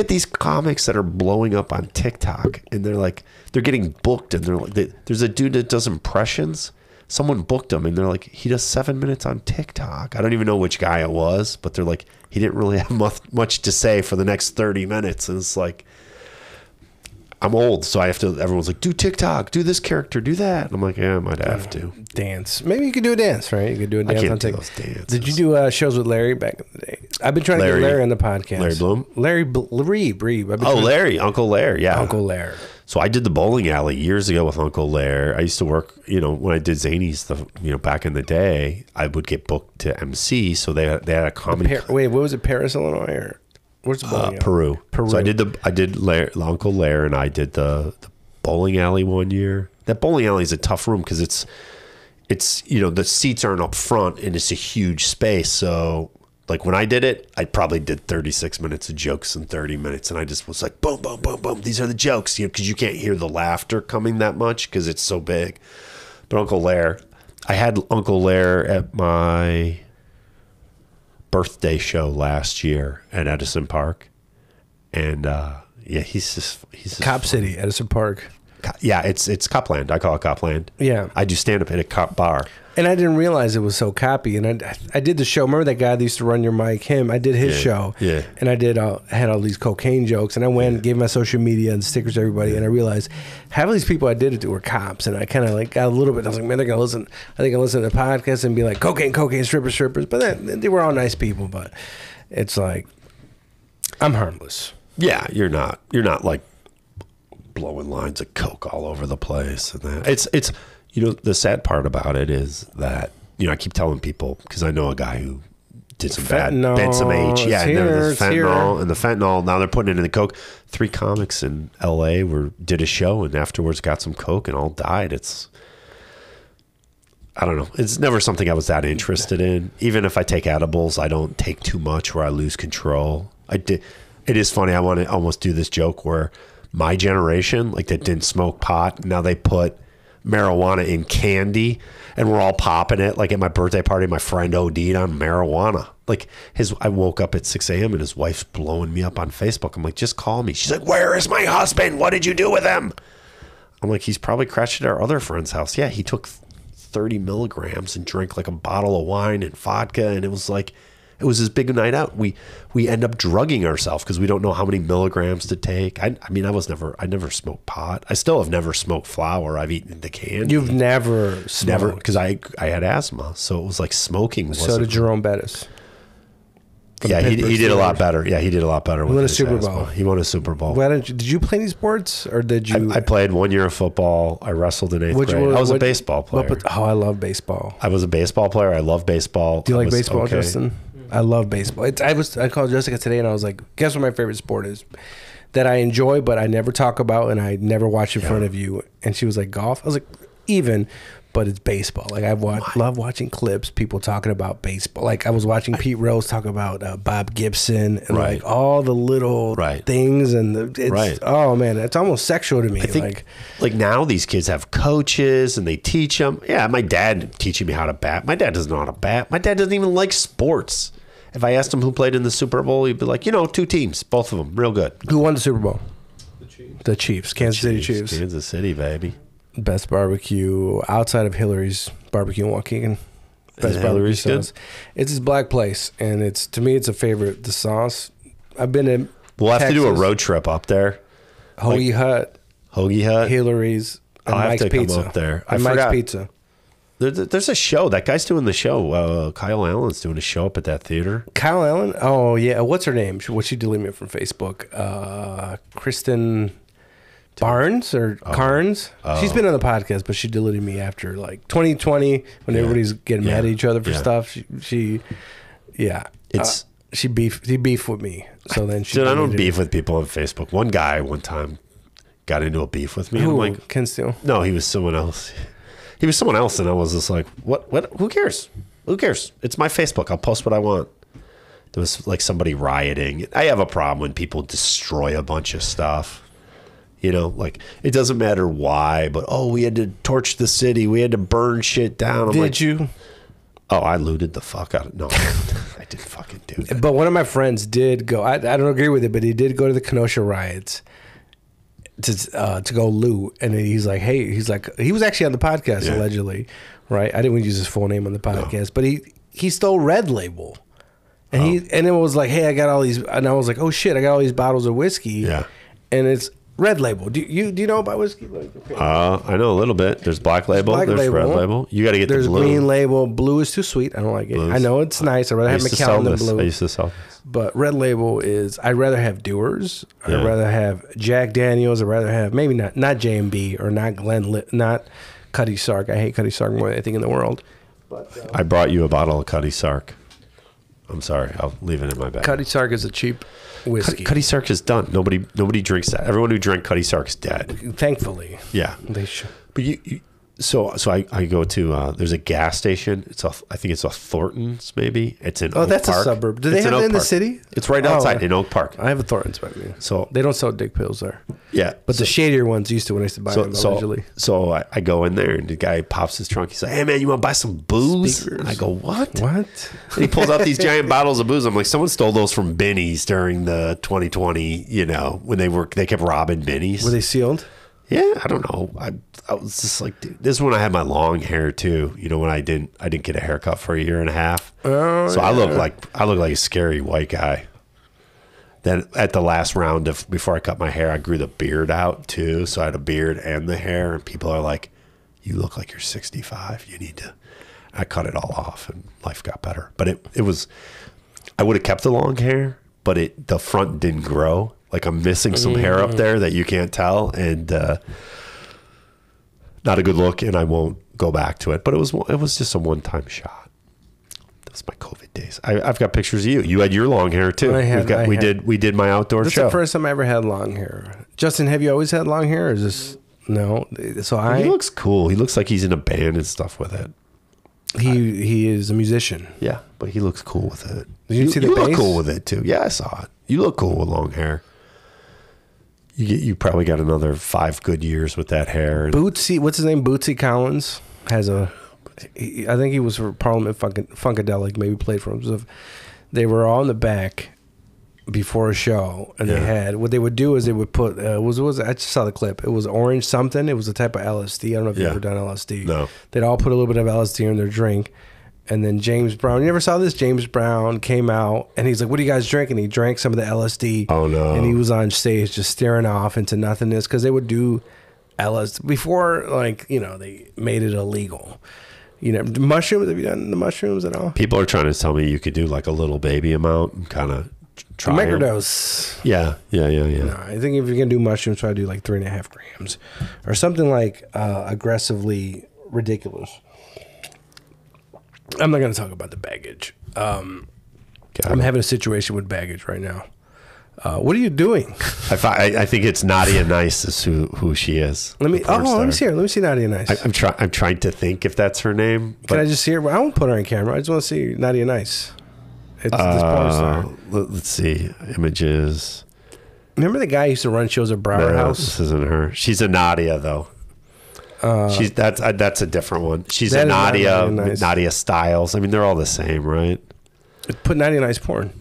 these comics that are blowing up on TikTok, and they're getting booked, and they're like, there's a dude that does impressions. Someone booked him, and they're like, he does 7 minutes on TikTok. I don't even know which guy it was, but they're like, he didn't really have much to say for the next 30 minutes. And it's like, I'm old, so I have to, everyone's like, do TikTok, do this character, do that. And I'm like, yeah, I might have to. Dance. Maybe you could do a dance, right? You could do a dance on TikTok. Dances. Did you do shows with Larry back in the day? I've been trying to get Larry on the podcast. Larry Bloom? Larry. Larry. Uncle Lair, yeah. Uncle Lair. So I did the bowling alley years ago with Uncle Lair. I used to work, when I did Zanies, back in the day, I would get booked to MC. So they had a comedy. Wait, what was it? Paris, Illinois, or where's the bowling alley? Peru. So I did Uncle Lair, and I did the bowling alley one year. That bowling alley is a tough room because it's the seats aren't up front, and it's a huge space. So like when I did it, I probably did 36 minutes of jokes in 30 minutes. And I just was like, boom, boom, boom, boom. These are the jokes, because you can't hear the laughter coming that much because it's so big. But Uncle Lair, I had Uncle Lair at my birthday show last year at Edison Park. And he's just Cop funny. City, Edison Park. Yeah, it's Copland. I call it Copland. Yeah. I do stand-up at a cop bar. And I didn't realize it was so copy. And I did the show. Remember that guy that used to run your mic? I did his show. Yeah. And I did had all these cocaine jokes. And I went and gave my social media and stickers to everybody. And I realized half of these people I did it to were cops. And I kind of got a little bit. I was like, man, they're going to listen. I think I listen to the podcast and be like, cocaine, strippers. But then they were all nice people. But it's like, I'm harmless. Yeah, you're not like blowing lines of coke all over the place. And that it's the sad part about it is that I keep telling people, because I know a guy who did some bad some H, yeah, and there's the fentanyl. Now they're putting it in the coke. 3 comics in L.A. did a show and afterwards got some coke and all died. I don't know. It's never something I was that interested in. Even if I take edibles, I don't take too much where I lose control. It is funny. I want to almost do this joke where my generation, like that didn't smoke pot, now they put marijuana in candy and we're all popping it. Like at my birthday party, my friend OD'd on marijuana. Like I woke up at 6 a.m. and his wife's blowing me up on Facebook. I'm like, just call me. She's like, where is my husband? What did you do with him? I'm like, he's probably crashed at our other friend's house. Yeah, he took 30 milligrams and drank like a bottle of wine and vodka, and it was his big night out. We end up drugging ourselves because we don't know how many milligrams to take. I mean, I never smoked pot. I still have never smoked flower. I've eaten the candy. You've never smoked? Never, because I had asthma, so it was like smoking. So did Jerome Bettis. Yeah, he did a lot better. Yeah, he did a lot better. He won a Super Bowl. He won a Super Bowl. Why did you play any sports, or did you? I played 1 year of football. I wrestled in 8th grade. I was a baseball player. I love baseball. I was a baseball player. I love baseball. Do you like baseball, Justin? I love baseball. I called Jessica today, and I was like, guess what my favorite sport is that I enjoy, but I never talk about, and I never watch in front of you. And she was like, golf. I was like, but it's baseball. Like love watching clips, people talking about baseball. Like I was watching Pete Rose talk about Bob Gibson and like all the little things, and oh man, it's almost sexual to me. I think like now these kids have coaches and they teach them. Yeah, my dad teaching me how to bat. My dad doesn't know how to bat. My dad doesn't even like sports. If I asked him who played in the Super Bowl, he'd be like, 2 teams, both of them, real good. Who won the Super Bowl? The Chiefs. Kansas City Chiefs. Kansas City, baby. Best barbecue outside of Hillary's barbecue in Waukegan. Best barbecue sauce. It's this black place, and to me it's a favorite. The sauce. I've been in. We'll have to do a road trip up there. Hoagie Hut, Hillary's, and I'll Mike's have to Pizza. come up there. And Mike's Pizza. There's a show. That guy's doing the show. Kyle Allen's doing a show up at that theater. Kyle Allen? Oh yeah. What's her name? What's she deleted me from Facebook? Kristen Barnes or Carnes. She's been on the podcast, but she deleted me after like 2020 when everybody's getting mad at each other for stuff. She beefed with me. So then she. Dude, I don't beef with people on Facebook. One guy one time got into a beef with me. Who? I'm like, Ken Steele? No, he was someone else. He was someone else, and I was just like, what? Who cares? Who cares? It's my Facebook. I'll post what I want. There was like somebody rioting. I have a problem when people destroy a bunch of stuff. Like it doesn't matter why, but we had to torch the city. We had to burn shit down. Did you? Oh, I looted the fuck out of. No, I didn't fucking do that. But one of my friends did go. I don't agree with it, but he did go to the Kenosha riots to go loot, and he's like, hey, he was actually on the podcast allegedly, right? I didn't want to use his full name on the podcast, but he stole Red Label, and and it was like, hey, I got all these, and I was like, oh shit, I got all these bottles of whiskey, and it's Red Label. Do you know about whiskey? I know a little bit. There's Black Label. There's Red Label. You got to get the blue. There's Green Label. Blue is too sweet. I don't like it. Blues. I know it's nice. I'd rather have Macallan than Blue. I used to sell this. But Red Label is. I'd rather have Dewar's. I'd rather have Jack Daniels. I'd rather have maybe not J&B or not not Cutty Sark. I hate Cutty Sark more than anything in the world. But I brought you a bottle of Cutty Sark. I'm sorry. I'll leave it in my bag. Cutty Sark is a cheap whiskey. Cutty Sark is done. Nobody drinks that. Everyone who drank Cutty Sark's dead. Thankfully. Yeah. They should. But so I go to there's a gas station. I think it's a Thornton's maybe. It's in Oak that's Park. A suburb. Do they have it in the city? It's right outside in Oak Park. I have a Thornton's by me. So they don't sell dick pills there. Yeah. But the shadier ones used to when I used to buy them allegedly. So I go in there and the guy pops his trunk. He's like, hey man, you want to buy some booze? And I go, what? And he pulls out these giant bottles of booze. I'm like, someone stole those from Binny's during the 2020, when they kept robbing Binny's. Were they sealed? Yeah, I don't know. I was just like, dude, this is when I had my long hair too. When I didn't get a haircut for a year and a half. Oh, so I look like a scary white guy. Then at the last round before I cut my hair, I grew the beard out too. So I had a beard and the hair, and people are like, "You look like you're 65. You need to." I cut it all off, and life got better. But it was, I would have kept the long hair, but the front didn't grow. Like I'm missing some hair up there that you can't tell, and not a good look. And I won't go back to it. But it was just a one-time shot. That's my COVID days. I've got pictures of you. You had your long hair too. We did my outdoor show. That's the first time I ever had long hair. Justin, have you always had long hair, or is this no? He looks cool. He looks like he's in a band and stuff with it. He is a musician. Yeah, but he looks cool with it. Did you see the bass? You look cool with it too. Yeah, I saw it. You look cool with long hair. You probably got another 5 good years with that hair. Bootsy, what's his name? Bootsy Collins has I think he was for Parliament Funkadelic. Maybe played for him. So they were all in the back, before a show, and they had what they would do is they would put was I just saw the clip. It was orange something. It was a type of LSD. I don't know if you've ever done LSD. No. They'd all put a little bit of LSD in their drink, and then James Brown. You never saw this? James Brown came out, and he's like, "What are you guys drinking?" He drank some of the LSD. Oh no! And he was on stage just staring off into nothingness because they would do LSD before, like they made it illegal. Mushrooms. Have you done the mushrooms at all? People are trying to tell me you could do like a little baby amount and kind of try microdose. Yeah. No, I think if you're gonna do mushrooms, try to do like 3.5 grams or something like aggressively ridiculous. I'm not gonna talk about the baggage. I'm having a situation with baggage right now. What are you doing? I think it's Nadia Nice is who she is. Let me see her. Let me see Nadia Nice. I'm trying to think if that's her name. Can I just see her? I won't put her on camera. I just want to see Nadia Nice. It's this porn star. Let's see images. Remember the guy who used to run shows at Broward House? This isn't her. She's a Nadia though. That's a different one. She's a Nadia. Nice. Nadia Styles. I mean, they're all the same, right? Put Nadia Nice porn.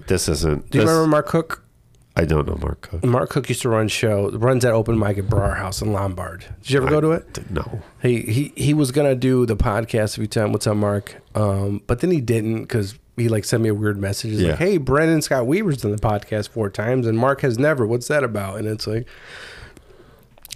This isn't. Do you remember Mark Cook? I don't know Mark Cook. Mark Cook used to runs that open mic at Broward House in Lombard. Did you ever go to it? No. He was gonna do the podcast every time. What's up, Mark? But then he didn't because he sent me a weird message. He's like, "Hey, Brendan Scott Weaver's done the podcast 4 times, and Mark has never. What's that about?" And it's like,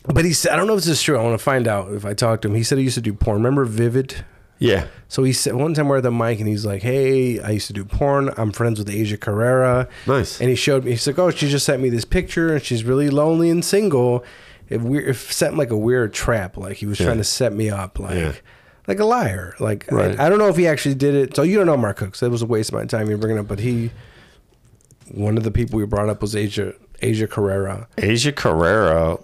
but he said, I don't know if this is true. I want to find out if I talk to him. He said he used to do porn. Remember Vivid? Yeah. So he said one time we're at the mic and he's like, "Hey, I used to do porn. I'm friends with Asia Carrera." Nice. And he showed me. He's like, "Oh, she just sent me this picture and she's really lonely and single." If sent like a weird trap, like he was trying to set me up, like a liar. Like right. I don't know if he actually did it. So you don't know Mark Cook. So it was a waste of my time you're bringing up. But one of the people we brought up was Asia Carrera. Asia Carrera.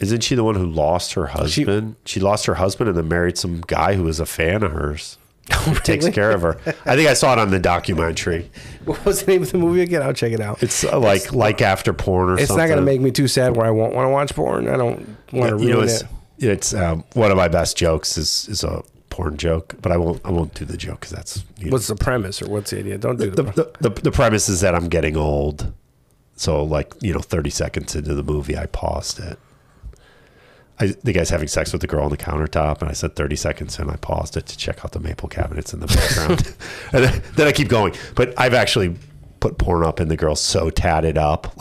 Isn't she the one who lost her husband? She lost her husband and then married some guy who was a fan of hers. Really? Takes care of her. I think I saw it on the documentary. What was the name of the movie again? I'll check it out. It's like after porn or something. It's not going to make me too sad where I won't want to watch porn. I don't want to ruin it. It's one of my best jokes is a porn joke, but I won't do the joke because that's. What's the premise or what's the idea? Don't do the premise is that I'm getting old, so 30 seconds into the movie I paused it. The guy's having sex with the girl on the countertop, and I said 30 seconds, and I paused it to check out the maple cabinets in the background. And then I keep going. But I've actually put porn up, and the girl's so tatted up,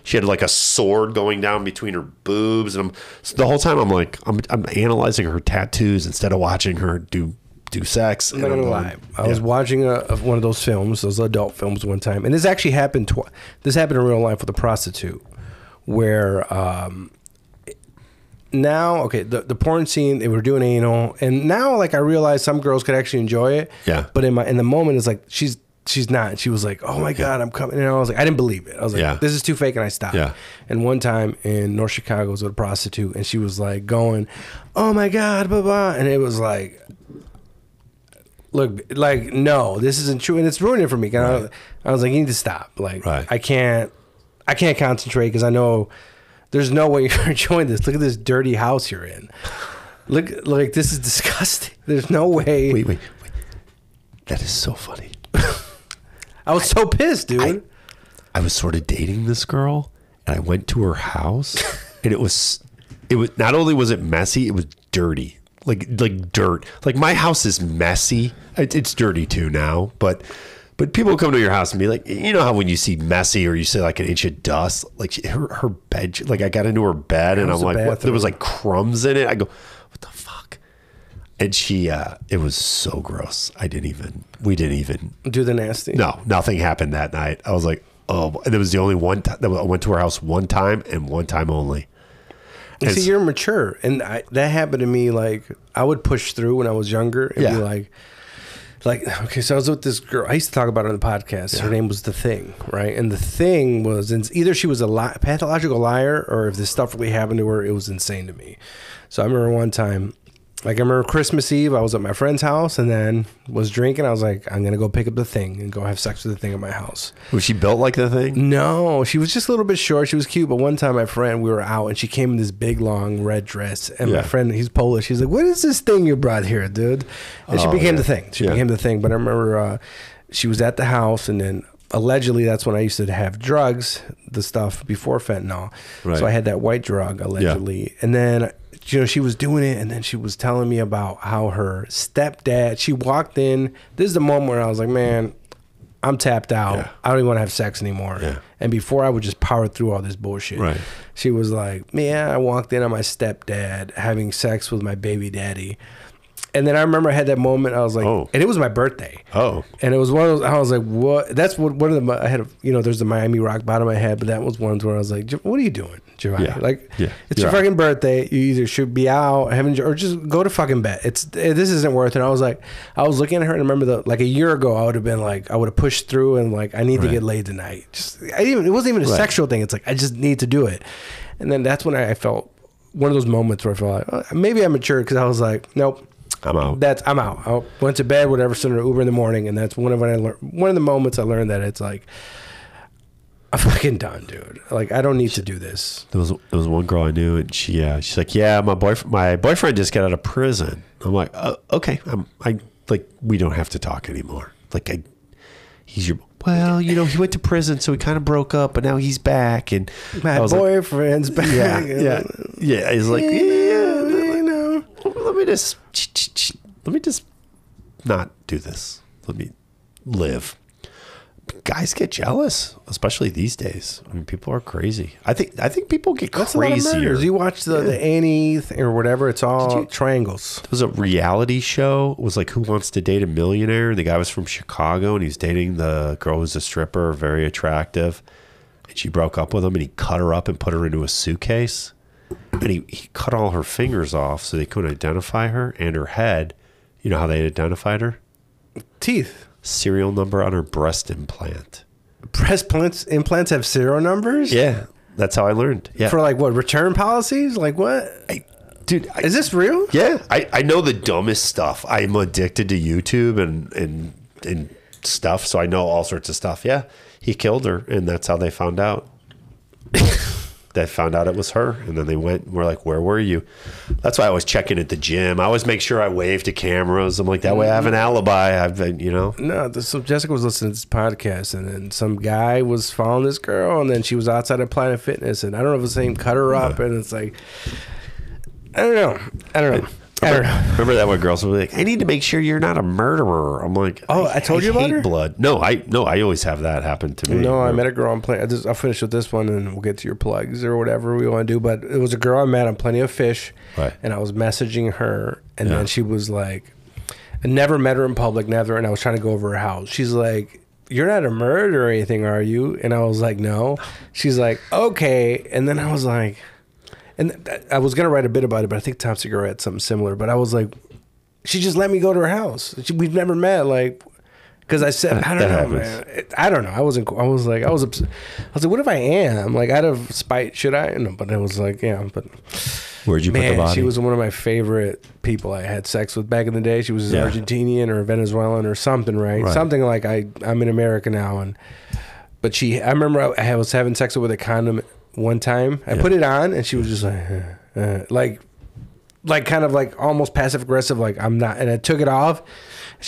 she had like a sword going down between her boobs, and the whole time I'm analyzing her tattoos instead of watching her do sex. I'm not gonna lie. I was watching one of those films, those adult films, one time, and this actually happened. This happened in real life with a prostitute, where. Now, okay, the porn scene, they were doing anal, and now I realize some girls could actually enjoy it. Yeah. But in the moment, it's like she's not. She was like, "Oh my God, I'm coming," and I was like, I didn't believe it. I was like, "This is too fake," and I stopped. Yeah. And one time in North Chicago, I was with a prostitute, and she was like going, "Oh my God, blah blah," and it was like, look, no, this isn't true, and it's ruining it for me. Right. I was like, you need to stop. Right. I can't concentrate because I know. There's no way you're enjoying this. Look at this dirty house you're in. Look, this is disgusting. There's no way. Wait. That is so funny. I was so pissed, dude. I was sort of dating this girl, and I went to her house, and it was not only was it messy, it was dirty, like dirt. Like my house is messy. It's dirty too now, but people come to your house and be like, you know how when you see messy or you see like an inch of dust, her bed, I got into her bed and I'm like, what? There was crumbs in it. I go, what the fuck? And she, it was so gross. We didn't even do the nasty. No, nothing happened that night. I was like, oh, and it was the only one time I went to her house one time and one time only. And see, you're mature. And that happened to me. I would push through when I was younger and be like, okay, so I was with this girl. I used to talk about her on the podcast. Yeah. Her name was The Thing, right? And The Thing was either she was a pathological liar, or if this stuff really happened to her, it was insane to me. So I remember one time, I remember Christmas Eve, I was at my friend's house and then was drinking. I was like, I'm going to go pick up The Thing and go have sex with The Thing at my house. Was she built like The Thing? No, she was just a little bit short. She was cute. But one time my friend, we were out and she came in this big, long red dress. And my friend, he's Polish. He's like, what is this thing you brought here, dude? And she became The Thing. She became The Thing. But I remember she was at the house, and then allegedly that's when I used to have drugs, the stuff before fentanyl. Right. So I had that white drug allegedly. And then, she was doing it, and then she was telling me about how her stepdad, she walked in. This is the moment where I was like, man, I'm tapped out. Yeah. I don't even want to have sex anymore. Yeah. And before I would just power through all this bullshit. Right. She was like, man, I walked in on my stepdad having sex with my baby daddy. And then I remember I had that moment. I was like, and it was my birthday. Oh. And it was one of those, I was like, what? That's one of the, I had, there's the Miami Rock bottom I had, but that was one where I was like, what are you doing, Giovanni? Yeah. Like, it's your fucking birthday. You either should be out, or just go to fucking bed. This isn't worth it. I was like, I was looking at her and I remember a year ago, I would have been like, I would have pushed through and like, I need to get laid tonight. It wasn't even a sexual thing. It's like, I just need to do it. And then that's when I felt one of those moments where I felt like, maybe I matured, because I was like, nope. I'm out. I'm out. I went to bed, whatever, sent her Uber in the morning, and that's one of the moments I learned that it's like, I'm fucking done, dude. Like, I don't need to do this. There was one girl I knew, and she's like, yeah, my boyfriend just got out of prison. I'm like, okay, we don't have to talk anymore. Like, he's your. Well, he went to prison, so he kind of broke up, but now he's back, and my boyfriend's back. Yeah. He's like, let me just not do this. Let me live. Guys get jealous, especially these days. I mean, people are crazy. I think people get crazier. You watch the Annie or whatever. It's all triangles. There was a reality show. It was like Who Wants to Date a Millionaire? And the guy was from Chicago, and he was dating the girl who's a stripper, very attractive. And she broke up with him, and he cut her up and put her into a suitcase. And he cut all her fingers off so they couldn't identify her, and her head. You know how they identified her? Teeth. Serial number on her breast implant. Breast implants have serial numbers? Yeah. That's how I learned. Yeah. For like what? Return policies? Like what? Dude, is this real? Yeah. I know the dumbest stuff. I'm addicted to YouTube and stuff, so I know all sorts of stuff. Yeah. He killed her, and that's how they found out. They found out it was her, and then they went and were like, where were you? That's why I always check in at the gym. I always make sure I wave to cameras. I'm like, that way I have an alibi. I've been, No, so Jessica was listening to this podcast, and then some guy was following this girl, and then she was outside of Planet Fitness, and I don't know if it's the same cut her up, and it's like, I don't know. Remember that one girls were like, I need to make sure you're not a murderer. I'm like, I told you about her? Blood. No, I always have that happen to me. No, I met a girl on I'll finish with this one, and we'll get to your plugs or whatever we want to do. But it was a girl I met on Plenty of Fish, right? And I was messaging her, and then she was like, I never met her in public, never. And I was trying to go over her house. She's like, you're not a murderer or anything, are you? And I was like, no. She's like, okay. And then I was like. And I was going to write a bit about it, but I think Tom Segura had something similar. But I was like, she just let me go to her house. We've never met. Like, because I said, I don't know, man. I don't know. I was like, what if I am? Like, out of spite, should I? No, but I was like, yeah. But where'd you put the body? She was one of my favorite people I had sex with back in the day. She was Argentinian or Venezuelan or something, right? Something like I'm in America now. But I remember I was having sex with a condom one time. I put it on, and she was just like kind of like almost passive aggressive, like I'm not. And I took it off.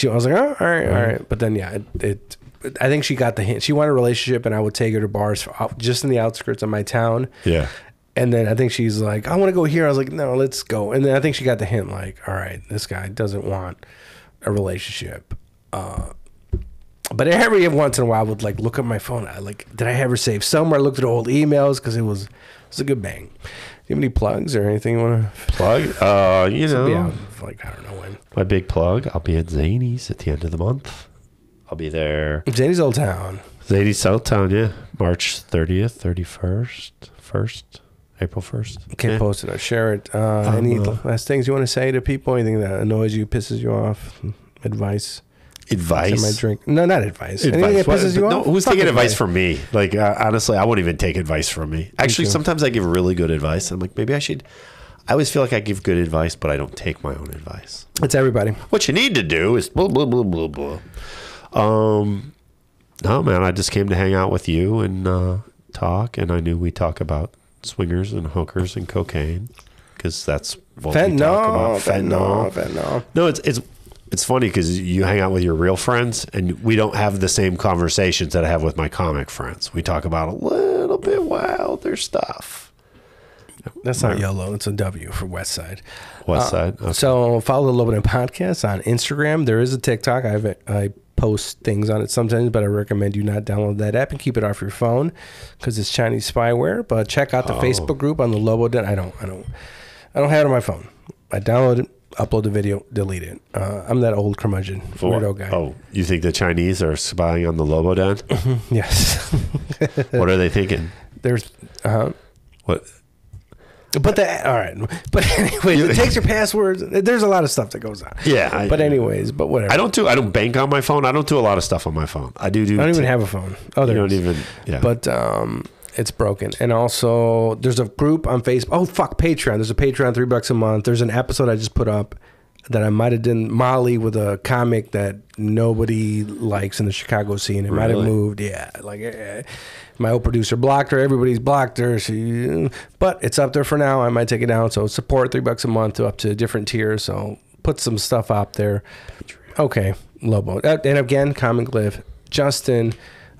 I was like, oh, all right. But then I think she got the hint. She wanted a relationship, and I would take her to bars just in the outskirts of my town. Yeah. And then I think she's like, I want to go here. I was like, no, let's go. And then I think she got the hint, like, all right, this guy doesn't want a relationship. But every once in a while, I would like look at my phone. Did I ever save somewhere? I looked at old emails because it was a good bang. Do you have any plugs or anything you want to plug? I don't know when. My big plug. I'll be at Zany's at the end of the month. I'll be there. Zany's Old Town. Zany's Old Town. Yeah, March 30th, 31st, April 1st. Okay, post it. I'll share it. Any last things you want to say to people? Anything that annoys you, pisses you off? Advice. Advice? My drink. No, not advice. Anything that pisses you off? No, who's taking advice from me? Like, honestly, I won't even take advice from me. Actually, sometimes I give really good advice. I'm like, maybe I should. I always feel like I give good advice, but I don't take my own advice. It's everybody. What you need to do is blah, blah, blah, blah, blah. No, man, I just came to hang out with you and talk, and I knew we'd talk about swingers and hookers and cocaine, because that's what we talk about. Fentanyl. Fentanyl. No, it's it's funny because you hang out with your real friends and we don't have the same conversations that I have with my comic friends. We talk about a little bit wilder stuff. That's not YOLO. It's a W for West Side. West Side. Okay. So follow the Lobo Den Podcast on Instagram. There is a TikTok. I post things on it sometimes, but I recommend you not download that app and keep it off your phone because it's Chinese spyware. But check out the Facebook group on the Lobo Den. I don't have it on my phone. I download it, upload the video, delete it. I'm that old curmudgeon weirdo guy. Oh, you think the Chinese are spying on the Lobo Den? Yes. What are they thinking? There's What? But all right. But anyways, it takes your passwords. There's a lot of stuff that goes on. Yeah. But anyways, but whatever. I don't bank on my phone. I don't do a lot of stuff on my phone. I don't even have a phone. Oh, there don't even. Yeah. But it's broken. And also, there's a group on Facebook. Oh fuck, Patreon. There's a Patreon, $3 a month. There's an episode I just put up that I might have done Molly with a comic that nobody likes in the Chicago scene. It might have moved. Yeah, like my old producer blocked her. Everybody's blocked her. But it's up there for now. I might take it down. So support $3 a month up to different tiers. So put some stuff out there. Okay, Lobo. And again, Comic Live. Justin,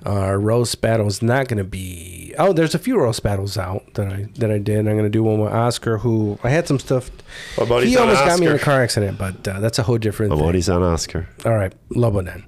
our roast battle is not going to be. Oh, there's a few roast battles out that I did. I'm going to do one with Oscar, who I had some stuff. He almost got me in a car accident, but that's a whole different thing. He's on Oscar. All right, Lobo Den.